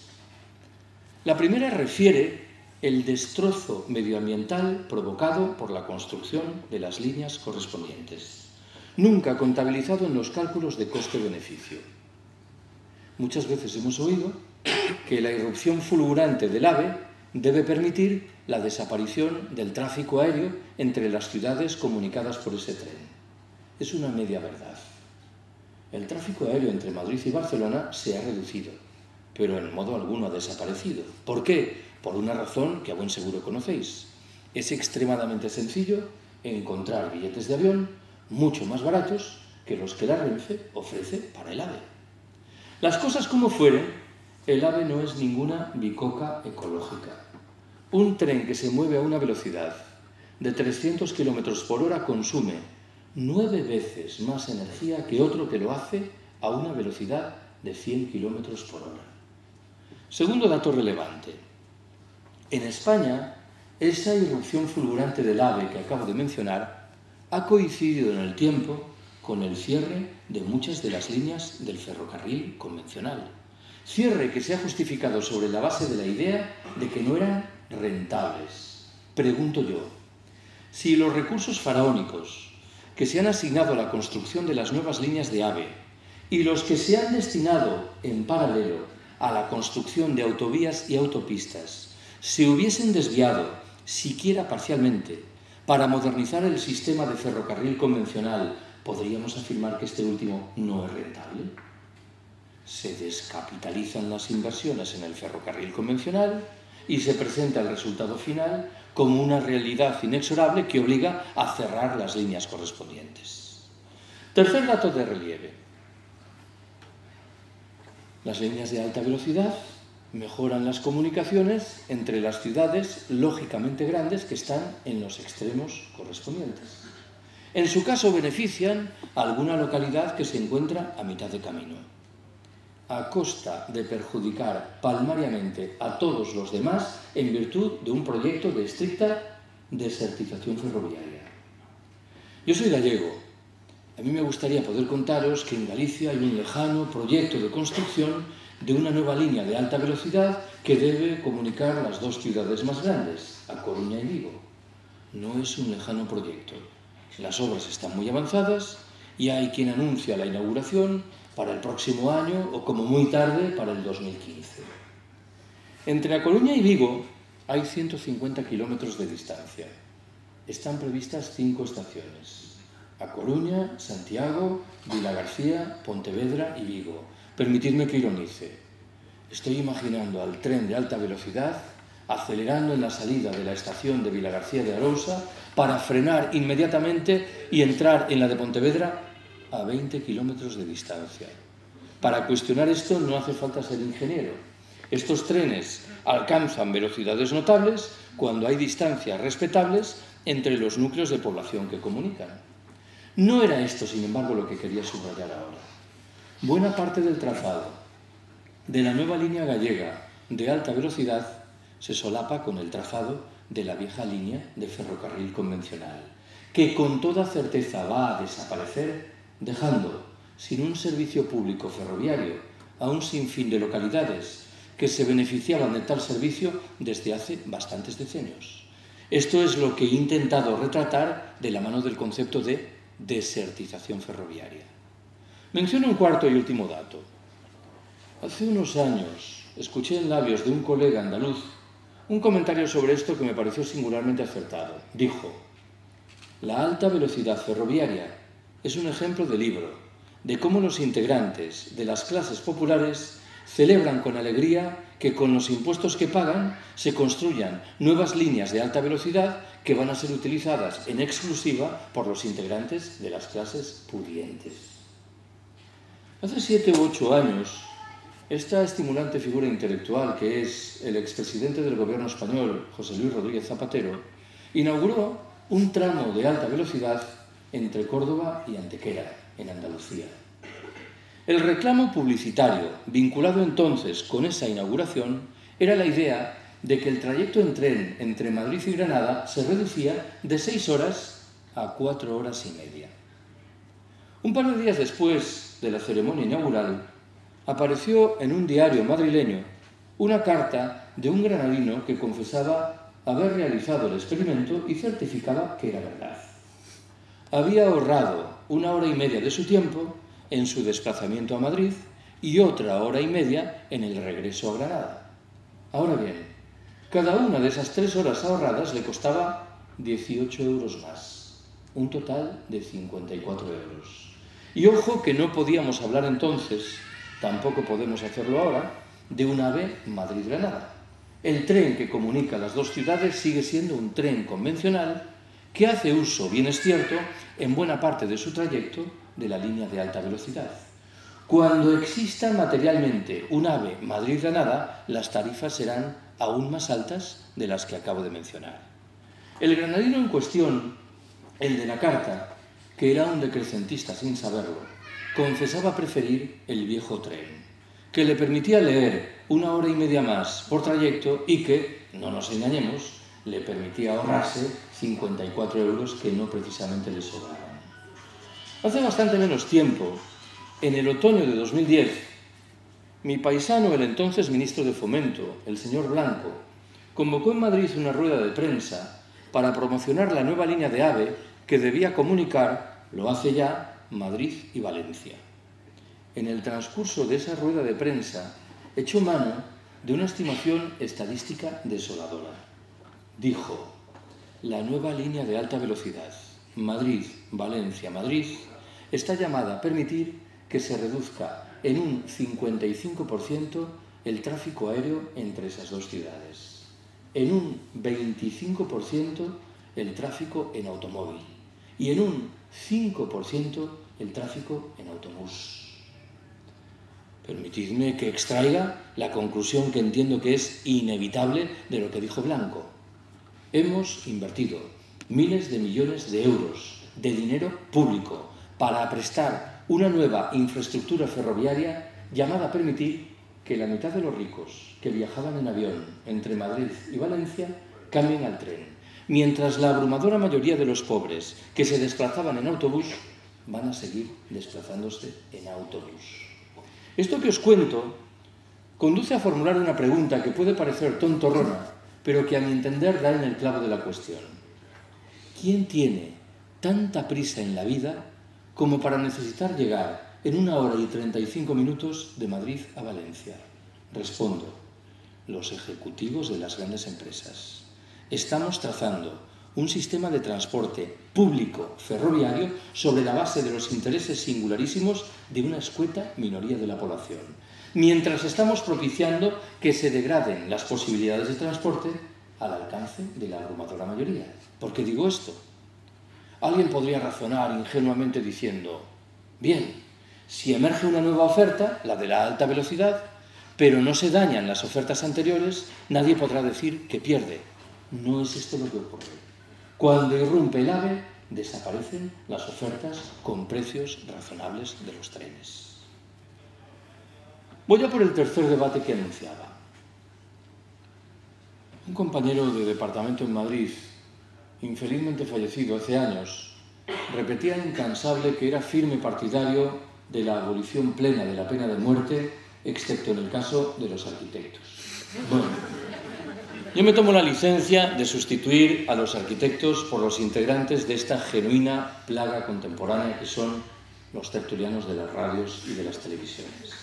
La primera refiere el destrozo medioambiental provocado por la construcción de las líneas correspondientes, nunca contabilizado en los cálculos de coste-beneficio. Muchas veces hemos oído que la irrupción fulgurante del AVE debe permitir la desaparición del tráfico aéreo entre las ciudades comunicadas por ese tren. Es una media verdad. El tráfico aéreo entre Madrid y Barcelona se ha reducido, pero en modo alguno ha desaparecido. ¿Por qué? Por una razón que a buen seguro conocéis. Es extremadamente sencillo encontrar billetes de avión mucho más baratos que los que la Renfe ofrece para el AVE. Las cosas como fueren, el AVE no es ninguna bicoca ecológica. Un tren que se mueve a una velocidad de 300 km por hora consume 9 veces más energía que otro que lo hace a una velocidad de 100 km por hora. Segundo dato relevante. En España, esa irrupción fulgurante del AVE que acabo de mencionar ha coincidido en el tiempo con el cierre de muchas de las líneas del ferrocarril convencional. Cierre que se ha justificado sobre la base de la idea de que no eran rentables. Pregunto yo, si los recursos faraónicos que se han asignado a la construcción de las nuevas líneas de AVE y los que se han destinado en paralelo a la construcción de autovías y autopistas se hubiesen desviado, siquiera parcialmente, para modernizar el sistema de ferrocarril convencional, ¿podríamos afirmar que este último no es rentable? Se descapitalizan las inversiones en el ferrocarril convencional y se presenta el resultado final como una realidad inexorable que obliga a cerrar las líneas correspondientes. Tercer dato de relieve. Las líneas de alta velocidad mejoran las comunicaciones entre las ciudades lógicamente grandes que están en los extremos correspondientes. En su caso benefician a alguna localidad que se encuentra a mitad de camino, a costa de perjudicar palmariamente a todos los demás en virtud de un proyecto de estricta desertización ferroviaria. Yo soy gallego. A mí me gustaría poder contaros que en Galicia hay un lejano proyecto de construcción de una nueva línea de alta velocidad que debe comunicar las 2 ciudades más grandes, A Coruña y Vigo. No es un lejano proyecto. Las obras están muy avanzadas y hay quien anuncia la inauguración para el próximo año o como muy tarde para el 2015. Entre A Coruña y Vigo hay 150 kilómetros de distancia. Están previstas 5 estaciones: A Coruña, Santiago, Vilagarcía, Pontevedra y Vigo. Permitidme que ironice. Estoy imaginando al tren de alta velocidad acelerando en la salida de la estación de Vilagarcía de Arousa para frenar inmediatamente y entrar en la de Pontevedra a 20 kilómetros de distancia. Para cuestionar esto no hace falta ser ingeniero. Estos trenes alcanzan velocidades notables cuando hay distancias respetables entre los núcleos de población que comunican. No era esto, sin embargo, lo que quería subrayar ahora. Buena parte del trazado de la nueva línea gallega de alta velocidad se solapa con el trazado de la vieja línea de ferrocarril convencional, que con toda certeza va a desaparecer, dejando sin un servicio público ferroviario a un sinfín de localidades que se beneficiaban de tal servicio desde hace bastantes decenios. Esto es lo que he intentado retratar de la mano del concepto de desertización ferroviaria. Menciono un cuarto y último dato. Hace unos años escuché en labios de un colega andaluz un comentario sobre esto que me pareció singularmente acertado. Dijo: la alta velocidad ferroviaria es un ejemplo de libro de cómo los integrantes de las clases populares celebran con alegría que con los impuestos que pagan se construyan nuevas líneas de alta velocidad que van a ser utilizadas en exclusiva por los integrantes de las clases pudientes. Hace 7 u 8 años, esta estimulante figura intelectual que es el expresidente del gobierno español, José Luis Rodríguez Zapatero, inauguró un tramo de alta velocidad entre Córdoba y Antequera, en Andalucía. El reclamo publicitario vinculado entonces con esa inauguración era la idea de que el trayecto en tren entre Madrid y Granada se reducía de 6 horas a 4 horas y media. Un par de días después de la ceremonia inaugural, apareció en un diario madrileño una carta de un granadino que confesaba haber realizado el experimento y certificaba que era verdad. Había ahorrado 1 hora y media de su tiempo en su desplazamiento a Madrid y otra hora y media en el regreso a Granada. Ahora bien, cada una de esas 3 horas ahorradas le costaba 18 euros más, un total de 54 euros. Y ojo que no podíamos hablar entonces, tampoco podemos hacerlo ahora, de un AVE Madrid-Granada. El tren que comunica las dos ciudades sigue siendo un tren convencional que hace uso, bien es cierto, en buena parte de su trayecto de la línea de alta velocidad. Cuando exista materialmente un AVE Madrid-Granada, las tarifas serán aún más altas de las que acabo de mencionar. El granadino en cuestión, el de la carta, que era un decrecentista sin saberlo, confesaba preferir el viejo tren, que le permitía leer 1 hora y media más por trayecto y que, no nos engañemos, le permitía ahorrarse 54 euros que no precisamente le sobraban. Hace bastante menos tiempo, en el otoño de 2010, mi paisano, el entonces ministro de Fomento, el señor Blanco, convocó en Madrid una rueda de prensa para promocionar la nueva línea de AVE que debía comunicar, lo hace ya, Madrid y Valencia. En el transcurso de esa rueda de prensa, echó mano de una estimación estadística desoladora. Dijo: la nueva línea de alta velocidad, Madrid-Valencia-Madrid, está llamada a permitir que se reduzca en un 55% el tráfico aéreo entre esas dos ciudades, en un 25% el tráfico en automóvil y en un 5% el tráfico en autobús. Permitidme que extraiga la conclusión que entiendo que es inevitable de lo que dijo Blanco. Hemos invertido miles de millones de euros de dinero público para prestar una nueva infraestructura ferroviaria llamada a permitir que la mitad de los ricos que viajaban en avión entre Madrid y Valencia cambien al tren, mientras la abrumadora mayoría de los pobres que se desplazaban en autobús van a seguir desplazándose en autobús. Esto que os cuento conduce a formular una pregunta que puede parecer tontorrona, pero que a mi entender da en el clavo de la cuestión. ¿Quién tiene tanta prisa en la vida como para necesitar llegar en 1 hora y 35 minutos de Madrid a Valencia? Respondo: los ejecutivos de las grandes empresas. Estamos trazando un sistema de transporte público ferroviario sobre la base de los intereses singularísimos de una escueta minoría de la población, mientras estamos propiciando que se degraden las posibilidades de transporte al alcance de la abrumadora mayoría. ¿Por qué digo esto? Alguien podría razonar ingenuamente diciendo: bien, si emerge una nueva oferta, la de la alta velocidad, pero no se dañan las ofertas anteriores, nadie podrá decir que pierde. No es esto lo que ocurre. Cuando irrumpe el AVE, desaparecen las ofertas con precios razonables de los trenes. Voy a por el tercer debate que anunciaba. Un compañero de departamento en Madrid, infelizmente fallecido hace años, repetía incansable que era firme partidario de la abolición plena de la pena de muerte, excepto en el caso de los arquitectos. Bueno, yo me tomo la licencia de sustituir a los arquitectos por los integrantes de esta genuina plaga contemporánea que son los tertulianos de las radios y de las televisiones.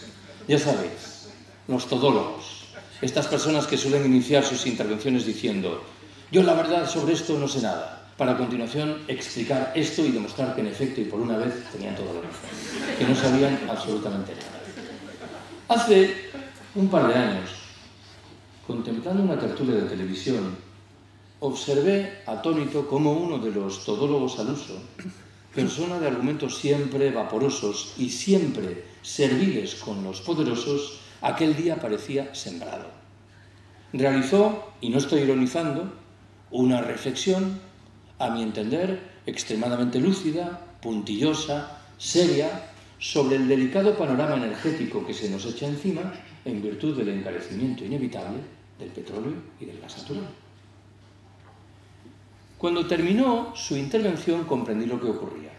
Ya sabéis, los todólogos, estas personas que suelen iniciar sus intervenciones diciendo «yo la verdad sobre esto no sé nada», para a continuación explicar esto y demostrar que en efecto y por una vez tenían toda la razón, que no sabían absolutamente nada. Hace un par de años, contemplando una tertulia de televisión, observé atónito cómo uno de los todólogos al uso, persona de argumentos siempre vaporosos y siempre serviles con los poderosos, aquel día parecía sembrado. Realizó, y no estoy ironizando, una reflexión, a mi entender, extremadamente lúcida, puntillosa, seria, sobre el delicado panorama energético que se nos echa encima en virtud del encarecimiento inevitable del petróleo y del gas natural. Cuando terminó su intervención comprendí lo que ocurría.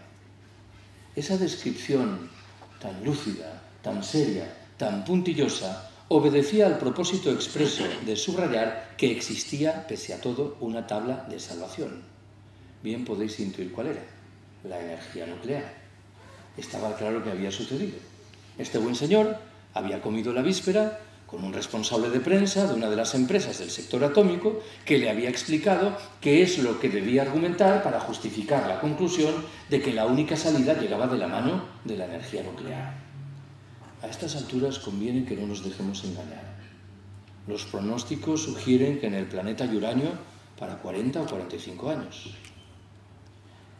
Esa descripción tan lúcida, tan seria, tan puntillosa, obedecía al propósito expreso de subrayar que existía, pese a todo, una tabla de salvación. Bien podéis intuir cuál era: la energía nuclear. Estaba claro que había sucedido. Este buen señor había comido la víspera con un responsable de prensa de una de las empresas del sector atómico que le había explicado qué es lo que debía argumentar para justificar la conclusión de que la única salida llegaba de la mano de la energía nuclear. A estas alturas conviene que no nos dejemos engañar. Los pronósticos sugieren que en el planeta hay uranio para 40 o 45 años.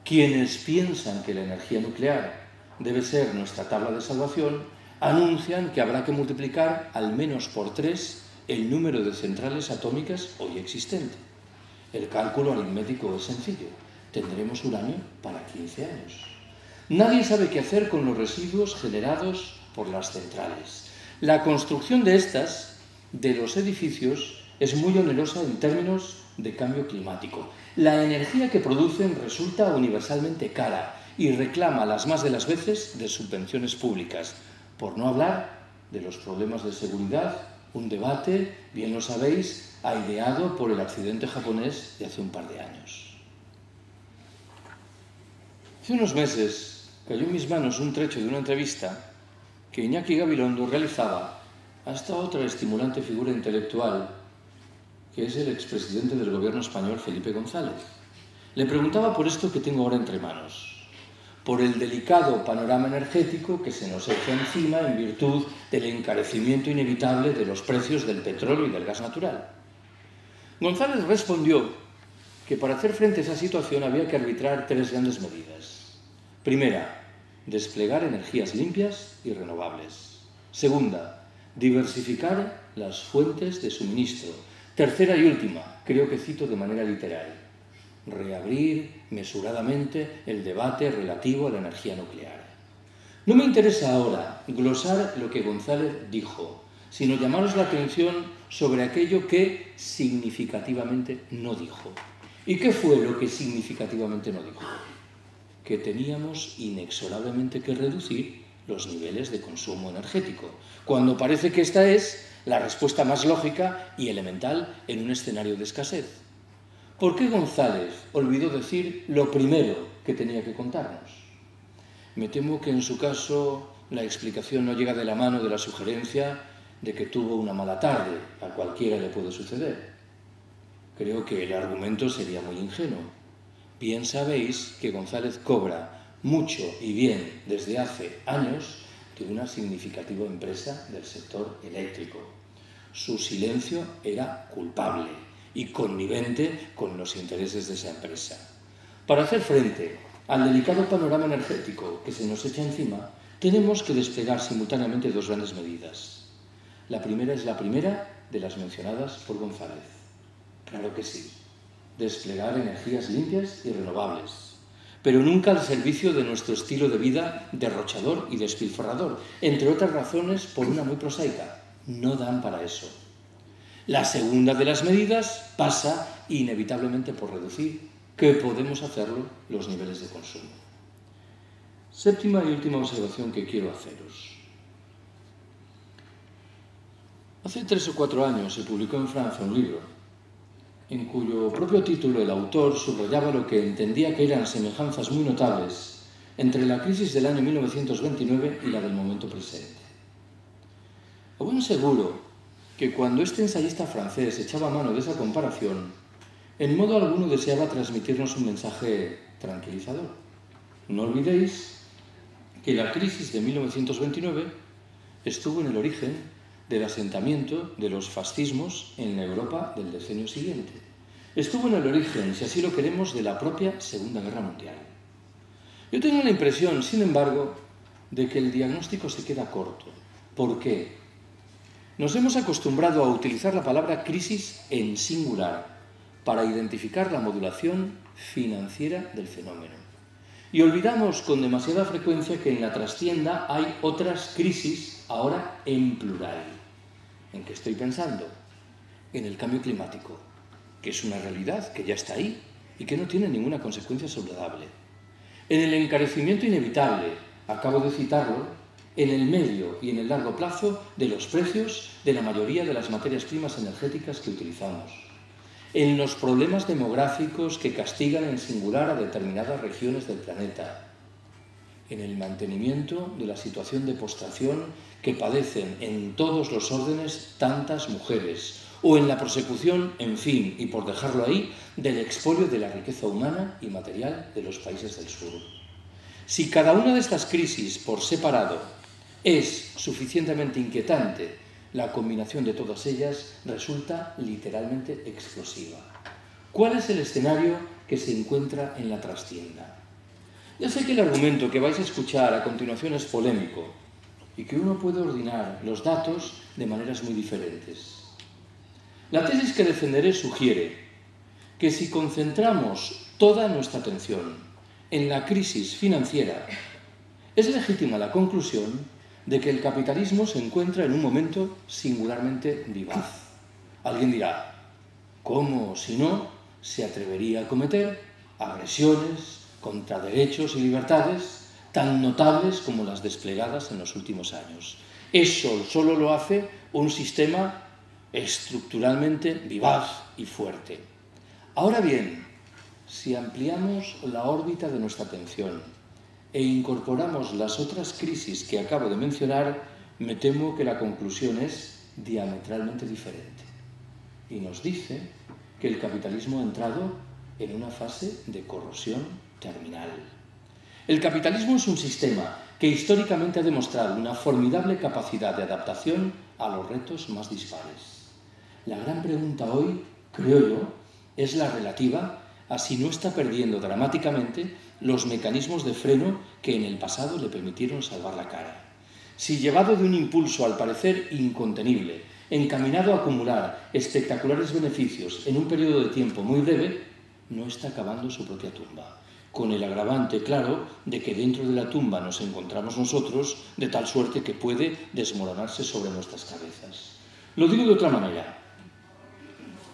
Quienes piensan que la energía nuclear debe ser nuestra tabla de salvación anuncian que habrá que multiplicar al menos por 3 el número de centrales atómicas hoy existente. El cálculo aritmético es sencillo. Tendremos uranio para 15 años. Nadie sabe qué hacer con los residuos generados por las centrales. La construcción de estas, de los edificios, es muy onerosa en términos de cambio climático. La energía que producen resulta universalmente cara y reclama las más de las veces de subvenciones públicas, por no hablar de los problemas de seguridad, un debate, bien lo sabéis, aireado por el accidente japonés de hace un par de años. Hace unos meses cayó en mis manos un trecho de una entrevista que Iñaki Gabilondo realizaba a esta otra estimulante figura intelectual, que es el expresidente del gobierno español, Felipe González. Le preguntaba por esto que tengo ahora entre manos, por el delicado panorama energético que se nos echa encima en virtud del encarecimiento inevitable de los precios del petróleo y del gas natural. González respondió que para hacer frente a esa situación había que arbitrar 3 grandes medidas. Primera, desplegar energías limpias y renovables. Segunda, diversificar las fuentes de suministro. Tercera y última, creo que cito de manera literal, reabrir mesuradamente el debate relativo a la energía nuclear. No me interesa ahora glosar lo que González dijo, sino llamaros la atención sobre aquello que significativamente no dijo. ¿Y qué fue lo que significativamente no dijo? Que teníamos inexorablemente que reducir los niveles de consumo energético, cuando parece que esta es la respuesta más lógica y elemental en un escenario de escasez. ¿Por qué González olvidó decir lo primero que tenía que contarnos? Me temo que en su caso la explicación no llega de la mano de la sugerencia de que tuvo una mala tarde, a cualquiera le puede suceder. Creo que el argumento sería muy ingenuo. Bien sabéis que González cobra mucho y bien desde hace años de una significativa empresa del sector eléctrico. Su silencio era culpable y connivente con los intereses de esa empresa. Para hacer frente al delicado panorama energético que se nos echa encima, tenemos que desplegar simultáneamente 2 grandes medidas. La primera es la primera de las mencionadas por González. Claro que sí. desplegar energías limpias y renovables, pero nunca al servicio de nuestro estilo de vida derrochador y despilfarrador, entre otras razones por una muy prosaica: no dan para eso. La segunda de las medidas pasa inevitablemente por reducir, que podemos hacerlo, los niveles de consumo. Séptima y última observación que quiero haceros. Hace 3 o 4 años se publicó en Francia un libro en cuyo propio título el autor subrayaba lo que entendía que eran semejanzas muy notables entre la crisis del año 1929 y la del momento presente. A buen seguro que cuando este ensayista francés echaba mano de esa comparación, en modo alguno deseaba transmitirnos un mensaje tranquilizador. No olvidéis que la crisis de 1929 estuvo en el origen del asentamiento de los fascismos en la Europa del decenio siguiente. Estuvo en el origen, si así lo queremos, de la propia Segunda Guerra Mundial. Yo tengo la impresión, sin embargo, de que el diagnóstico se queda corto. ¿Por qué? Nos hemos acostumbrado a utilizar la palabra crisis en singular para identificar la modulación financiera del fenómeno. Y olvidamos con demasiada frecuencia que en la trastienda hay otras crisis, ahora en plural. ¿En qué estoy pensando? En el cambio climático, que es una realidad que ya está ahí y que no tiene ninguna consecuencia saludable. En el encarecimiento inevitable, acabo de citarlo, en el medio y en el largo plazo de los precios de la mayoría de las materias primas energéticas que utilizamos. En los problemas demográficos que castigan en singular a determinadas regiones del planeta, en el mantenimiento de la situación de postración que padecen en todos los órdenes tantas mujeres, o en la persecución, en fin, y por dejarlo ahí, del expolio de la riqueza humana y material de los países del sur. Si cada una de estas crisis por separado es suficientemente inquietante, la combinación de todas ellas resulta literalmente explosiva. ¿Cuál es el escenario que se encuentra en la trastienda? Ya sé que el argumento que vais a escuchar a continuación es polémico y que uno puede ordenar los datos de maneras muy diferentes. La tesis que defenderé sugiere que si concentramos toda nuestra atención en la crisis financiera, es legítima la conclusión de que el capitalismo se encuentra en un momento singularmente vivaz. Alguien dirá, ¿cómo, si no, se atrevería a cometer agresiones contra derechos y libertades tan notables como las desplegadas en los últimos años? Eso solo lo hace un sistema estructuralmente vivaz y fuerte. Ahora bien, si ampliamos la órbita de nuestra atención e incorporamos las otras crisis que acabo de mencionar, me temo que la conclusión es diametralmente diferente. Y nos dice que el capitalismo ha entrado en una fase de corrosión terminal. El capitalismo es un sistema que históricamente ha demostrado una formidable capacidad de adaptación a los retos más dispares. La gran pregunta hoy, creo yo, es la relativa a si no está perdiendo dramáticamente los mecanismos de freno que en el pasado le permitieron salvar la cara. Si llevado de un impulso al parecer incontenible, encaminado a acumular espectaculares beneficios en un periodo de tiempo muy breve, no está cavando su propia tumba, con el agravante claro de que dentro de la tumba nos encontramos nosotros, de tal suerte que puede desmoronarse sobre nuestras cabezas. Lo digo de otra manera.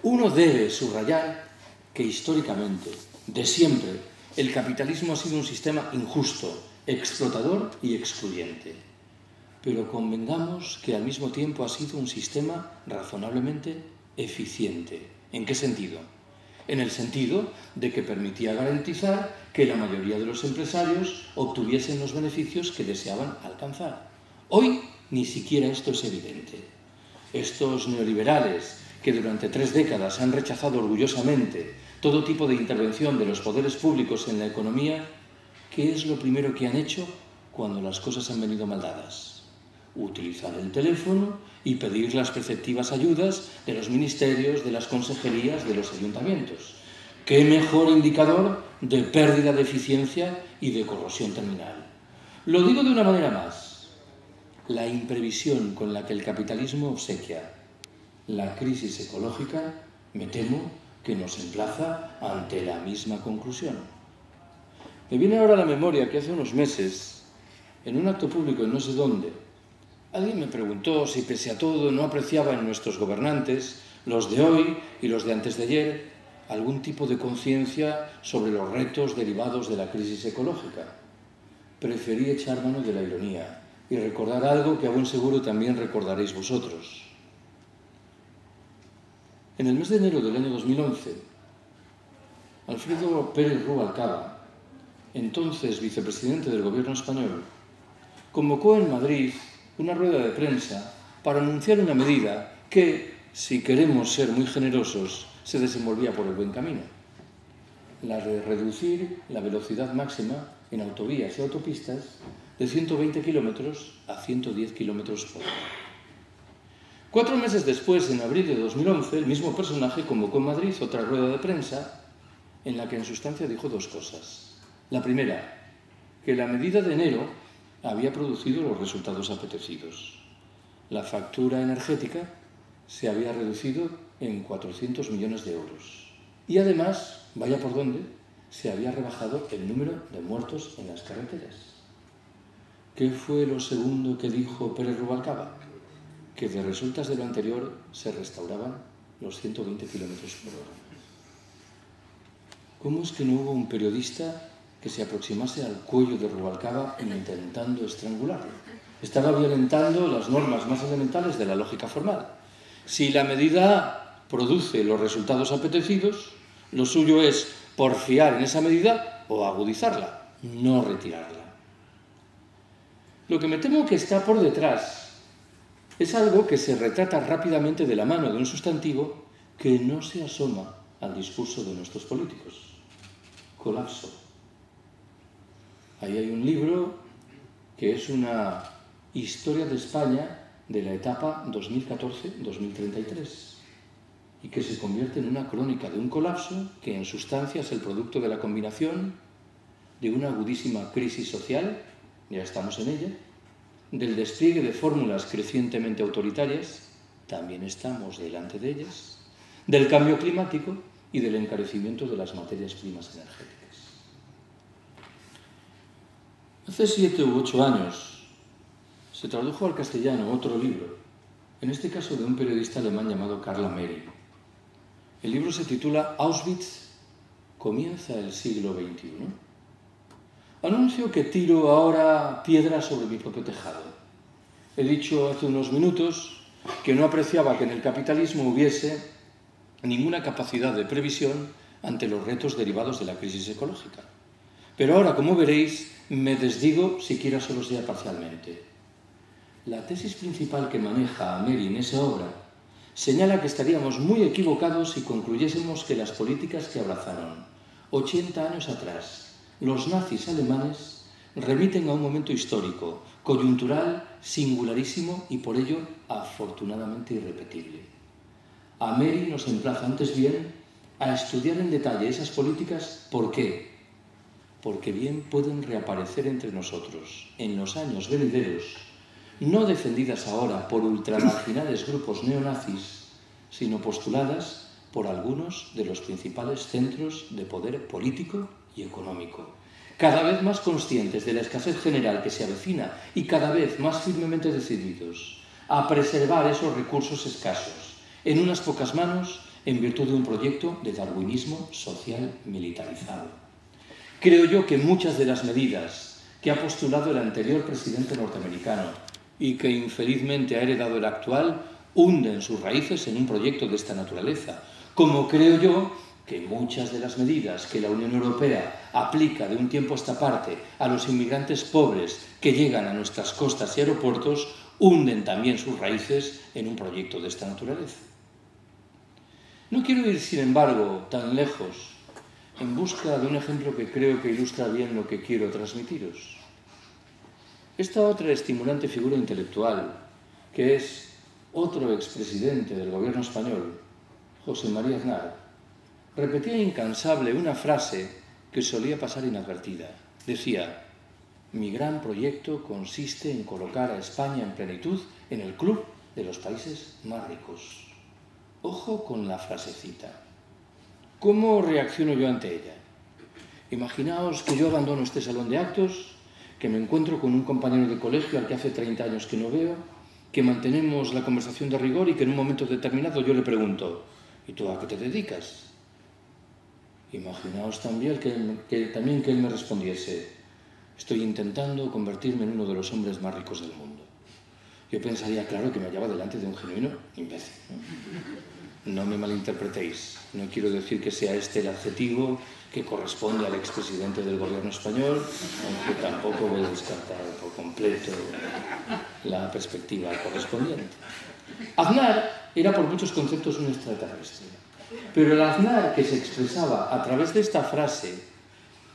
Uno debe subrayar que históricamente, de siempre, el capitalismo ha sido un sistema injusto, explotador y excluyente. Pero convengamos que al mismo tiempo ha sido un sistema razonablemente eficiente. ¿En qué sentido? En el sentido de que permitía garantizar que la mayoría de los empresarios obtuviesen los beneficios que deseaban alcanzar. Hoy ni siquiera esto es evidente. Estos neoliberales que durante 3 décadas han rechazado orgullosamente todo tipo de intervención de los poderes públicos en la economía, ¿qué es lo primero que han hecho cuando las cosas han venido mal dadas? Utilizar el teléfono y pedir las preceptivas ayudas de los ministerios, de las consejerías, de los ayuntamientos. ¿Qué mejor indicador de pérdida de eficiencia y de corrosión terminal? Lo digo de una manera más. La imprevisión con la que el capitalismo obsequia la crisis ecológica, me temo, que nos emplaza ante la misma conclusión. Me viene ahora a la memoria que hace unos meses, en un acto público en no sé dónde, alguien me preguntó si pese a todo no apreciaba en nuestros gobernantes, los de hoy y los de antes de ayer, algún tipo de conciencia sobre los retos derivados de la crisis ecológica. Preferí echar mano de la ironía y recordar algo que a buen seguro también recordaréis vosotros. En el mes de enero del año 2011, Alfredo Pérez Rubalcaba, entonces vicepresidente del gobierno español, convocó en Madrid una rueda de prensa para anunciar una medida que, si queremos ser muy generosos, se desenvolvía por el buen camino. La de reducir la velocidad máxima en autovías y autopistas de 120 kilómetros a 110 kilómetros por hora. 4 meses después, en abril de 2011, el mismo personaje convocó en Madrid otra rueda de prensa en la que en sustancia dijo 2 cosas. La primera, que la medida de enero había producido los resultados apetecidos. La factura energética se había reducido en 400 millones de euros. Y además, vaya por dónde, se había rebajado el número de muertos en las carreteras. ¿Qué fue lo segundo que dijo Pérez Rubalcaba? Que de resultas de lo anterior se restauraban los 120 kilómetros por hora. ¿Cómo es que no hubo un periodista que se aproximase al cuello de Rubalcaba intentando estrangularlo? Estaba violentando las normas más elementales de la lógica formal. Si la medida produce los resultados apetecidos, lo suyo es porfiar en esa medida o agudizarla, no retirarla. Lo que me temo que está por detrás es algo que se retrata rápidamente de la mano de un sustantivo que no se asoma al discurso de nuestros políticos. Colapso. Ahí hay un libro que es una historia de España de la etapa 2014-2033 y que se convierte en una crónica de un colapso que en sustancia es el producto de la combinación de una agudísima crisis social, ya estamos en ella, del despliegue de fórmulas crecientemente autoritarias, también estamos delante de ellas, del cambio climático y del encarecimiento de las materias primas energéticas. Hace 7 u 8 años se tradujo al castellano otro libro, en este caso de un periodista alemán llamado Carl Ameri. El libro se titula Auschwitz, comienza el siglo XXI. Anuncio que tiro ahora piedras sobre mi propio tejado. He dicho hace unos minutos que no apreciaba que en el capitalismo hubiese ninguna capacidad de previsión ante los retos derivados de la crisis ecológica. Pero ahora, como veréis, me desdigo siquiera solo sea parcialmente. La tesis principal que maneja Ameri en esa obra señala que estaríamos muy equivocados si concluyésemos que las políticas que abrazaron 80 años atrás los nazis alemanes remiten a un momento histórico, coyuntural, singularísimo y por ello afortunadamente irrepetible. Ameri nos emplaza antes bien a estudiar en detalle esas políticas. ¿Por qué? Porque bien pueden reaparecer entre nosotros en los años venideros, no defendidas ahora por ultramarginales grupos neonazis, sino postuladas por algunos de los principales centros de poder político y económico, cada vez más conscientes de la escasez general que se avecina y cada vez más firmemente decididos a preservar esos recursos escasos en unas pocas manos en virtud de un proyecto de darwinismo social militarizado. Creo yo que muchas de las medidas que ha postulado el anterior presidente norteamericano y que infelizmente ha heredado el actual hunden sus raíces en un proyecto de esta naturaleza, como creo yo que muchas de las medidas que la Unión Europea aplica de un tiempo a esta parte a los inmigrantes pobres que llegan a nuestras costas y aeropuertos hunden también sus raíces en un proyecto de esta naturaleza. No quiero ir, sin embargo, tan lejos en busca de un ejemplo que creo que ilustra bien lo que quiero transmitiros. Esta otra estimulante figura intelectual, que es otro expresidente del gobierno español, José María Aznar, repetía incansable una frase que solía pasar inadvertida. Decía: mi gran proyecto consiste en colocar a España en plenitud en el club de los países más ricos. Ojo con la frasecita. ¿Cómo reacciono yo ante ella? Imaginaos que yo abandono este salón de actos, que me encuentro con un compañero de colegio al que hace 30 años que no veo, que mantenemos la conversación de rigor y que en un momento determinado yo le pregunto: ¿y tú a qué te dedicas? Imaginaos también que él me respondiese: estoy intentando convertirme en uno de los hombres más ricos del mundo. Yo pensaría, claro, que me hallaba delante de un genuino imbécil, ¿no? No me malinterpretéis, no quiero decir que sea este el adjetivo que corresponde al expresidente del gobierno español, aunque tampoco voy a descartar por completo la perspectiva correspondiente. Aznar era por muchos conceptos un extraterrestre, pero el Aznar que se expresaba a través de esta frase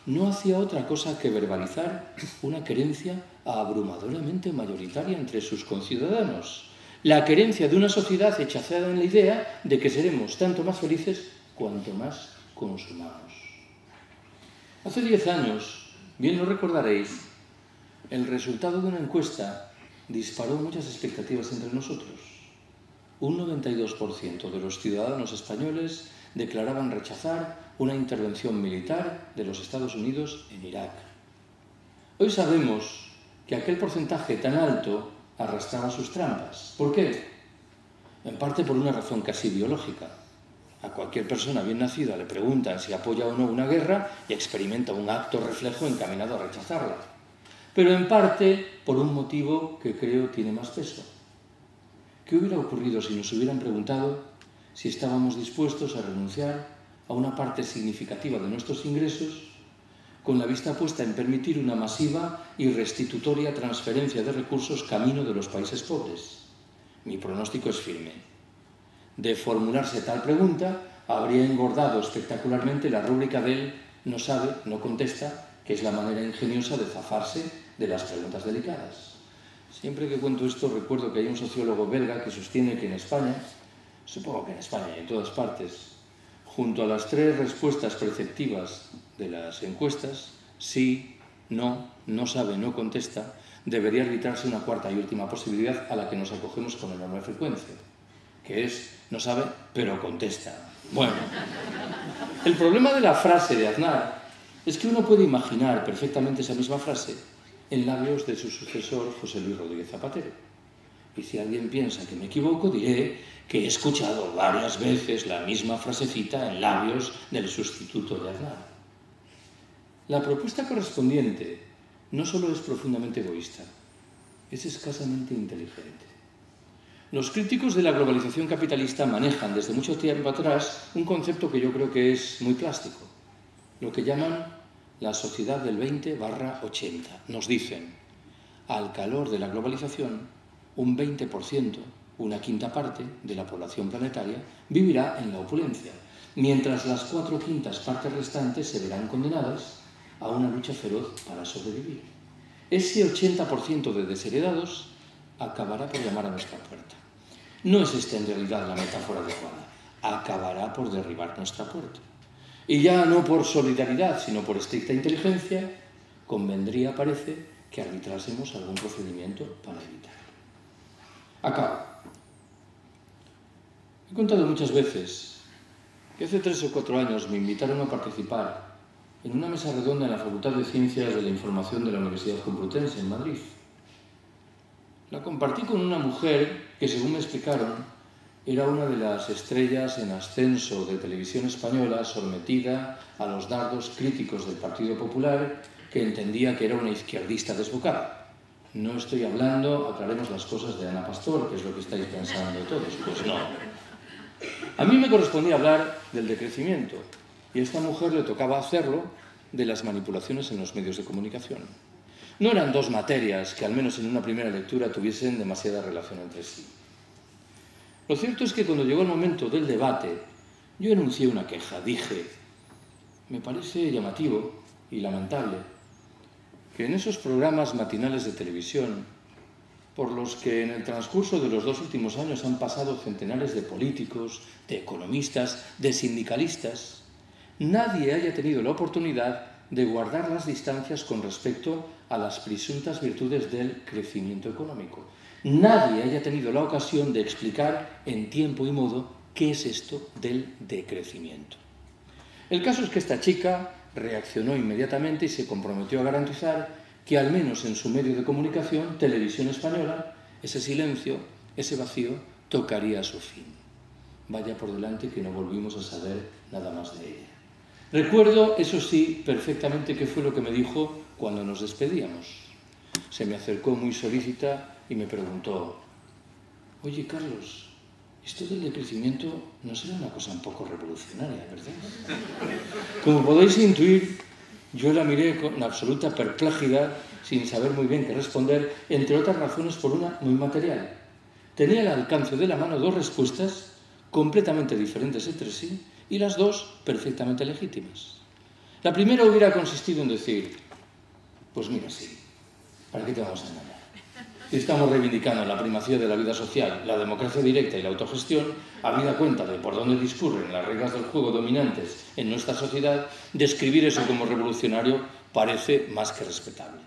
no hacía otra cosa que verbalizar una querencia abrumadoramente mayoritaria entre sus conciudadanos, la querencia de una sociedad hechazada en la idea de que seremos tanto más felices cuanto más consumamos. Hace 10 años, bien lo recordaréis, el resultado de una encuesta disparó muchas expectativas entre nosotros. Un 92% de los ciudadanos españoles declaraban rechazar una intervención militar de los Estados Unidos en Irak. Hoy sabemos que aquel porcentaje tan alto arrastraba sus trampas. ¿Por qué? En parte por una razón casi biológica. A cualquier persona bien nacida le preguntan si apoya o no una guerra y experimenta un acto reflejo encaminado a rechazarla. Pero en parte por un motivo que creo tiene más peso. ¿Qué hubiera ocurrido si nos hubieran preguntado si estábamos dispuestos a renunciar a una parte significativa de nuestros ingresos con la vista puesta en permitir una masiva y restitutoria transferencia de recursos camino de los países pobres? Mi pronóstico es firme. De formularse tal pregunta, habría engordado espectacularmente la rúbrica del no sabe, no contesta, que es la manera ingeniosa de zafarse de las preguntas delicadas. Siempre que cuento esto recuerdo que hay un sociólogo belga que sostiene que en España, supongo que en España y en todas partes, junto a las 3 respuestas preceptivas de las encuestas, sí, no sabe, no contesta, debería arbitrarse una cuarta y última posibilidad a la que nos acogemos con enorme frecuencia, que es no sabe, pero contesta. Bueno, el problema de la frase de Aznar es que uno puede imaginar perfectamente esa misma frase en labios de su sucesor José Luis Rodríguez Zapatero. Y si alguien piensa que me equivoco, diré que he escuchado varias veces la misma frasecita en labios del sustituto de Aznar. La propuesta correspondiente no solo es profundamente egoísta, es escasamente inteligente. Los críticos de la globalización capitalista manejan desde mucho tiempo atrás un concepto que yo creo que es muy plástico, lo que llaman la sociedad del 20/80. Nos dicen, al calor de la globalización, un 20%, una quinta parte de la población planetaria, vivirá en la opulencia, mientras las 4/5 partes restantes se verán condenadas a una lucha feroz para sobrevivir. Ese 80% de desheredados acabará por llamar a nuestra puerta. No es esta en realidad la metáfora adecuada. Acabará por derribar nuestra puerta. Y ya no por solidaridad, sino por estricta inteligencia, convendría, parece, que arbitrásemos algún procedimiento para evitarlo. Acabo. He contado muchas veces que hace 3 o 4 años me invitaron a participar en una mesa redonda en la Facultad de Ciencias de la Información de la Universidad Complutense, en Madrid. La compartí con una mujer que, según me explicaron, era una de las estrellas en ascenso de televisión española, sometida a los dardos críticos del Partido Popular, que entendía que era una izquierdista desbocada. No estoy hablando, aclaremos las cosas, de Ana Pastor, que es lo que estáis pensando todos. Pues no. A mí me correspondía hablar del decrecimiento, y a esta mujer le tocaba hacerlo de las manipulaciones en los medios de comunicación. No eran 2 materias que, al menos en una primera lectura, tuviesen demasiada relación entre sí. Lo cierto es que cuando llegó el momento del debate, yo enuncié una queja. Dije, me parece llamativo y lamentable que en esos programas matinales de televisión, por los que en el transcurso de los 2 últimos años han pasado centenares de políticos, de economistas, de sindicalistas, nadie haya tenido la oportunidad de guardar las distancias con respecto a las presuntas virtudes del crecimiento económico. Nadie haya tenido la ocasión de explicar en tiempo y modo qué es esto del decrecimiento. El caso es que esta chica reaccionó inmediatamente y se comprometió a garantizar que al menos en su medio de comunicación, Televisión Española, ese silencio, ese vacío, tocaría a su fin. Vaya por delante que no volvimos a saber nada más de ella. Recuerdo, eso sí, perfectamente qué fue lo que me dijo cuando nos despedíamos. Se me acercó muy solícita y me preguntó: oye, Carlos, esto del decrecimiento no será una cosa un poco revolucionaria, ¿verdad? Como podéis intuir, yo la miré con absoluta perplejidad, sin saber muy bien qué responder, entre otras razones por una muy material. Tenía al alcance de la mano dos respuestas completamente diferentes entre sí y las dos perfectamente legítimas. La primera hubiera consistido en decir: pues mira, sí, ¿para qué te vamos a engañar? Si estamos reivindicando la primacía de la vida social, la democracia directa y la autogestión, habida cuenta de por dónde discurren las reglas del juego dominantes en nuestra sociedad, describir eso como revolucionario parece más que respetable.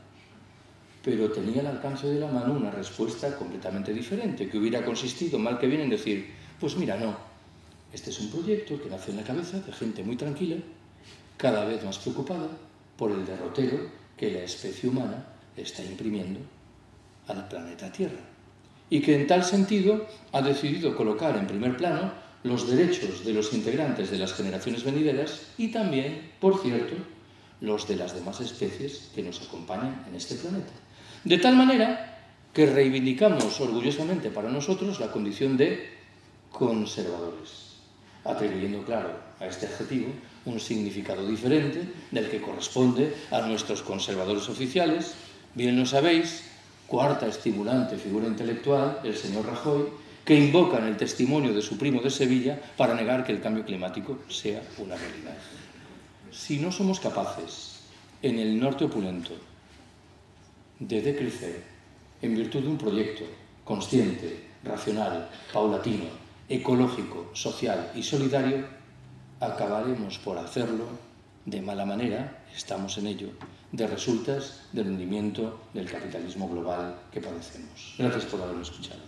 Pero tenía al alcance de la mano una respuesta completamente diferente, que hubiera consistido, mal que bien, en decir: pues mira, no, este es un proyecto que nace en la cabeza de gente muy tranquila, cada vez más preocupada por el derrotero que la especie humana está imprimiendo al planeta Tierra, y que en tal sentido ha decidido colocar en primer plano los derechos de los integrantes de las generaciones venideras y también, por cierto, los de las demás especies que nos acompañan en este planeta. De tal manera que reivindicamos orgullosamente para nosotros la condición de conservadores, atribuyendo, claro, a este adjetivo un significado diferente del que corresponde a nuestros conservadores oficiales. Bien lo sabéis, cuarta estimulante figura intelectual, el señor Rajoy, que invoca en el testimonio de su primo de Sevilla para negar que el cambio climático sea una realidad. Si no somos capaces, en el norte opulento, de decrecer en virtud de un proyecto consciente, racional, paulatino, ecológico, social y solidario, acabaremos por hacerlo de mala manera, estamos en ello, de resultas del hundimiento del capitalismo global que padecemos. Gracias por haberme escuchado.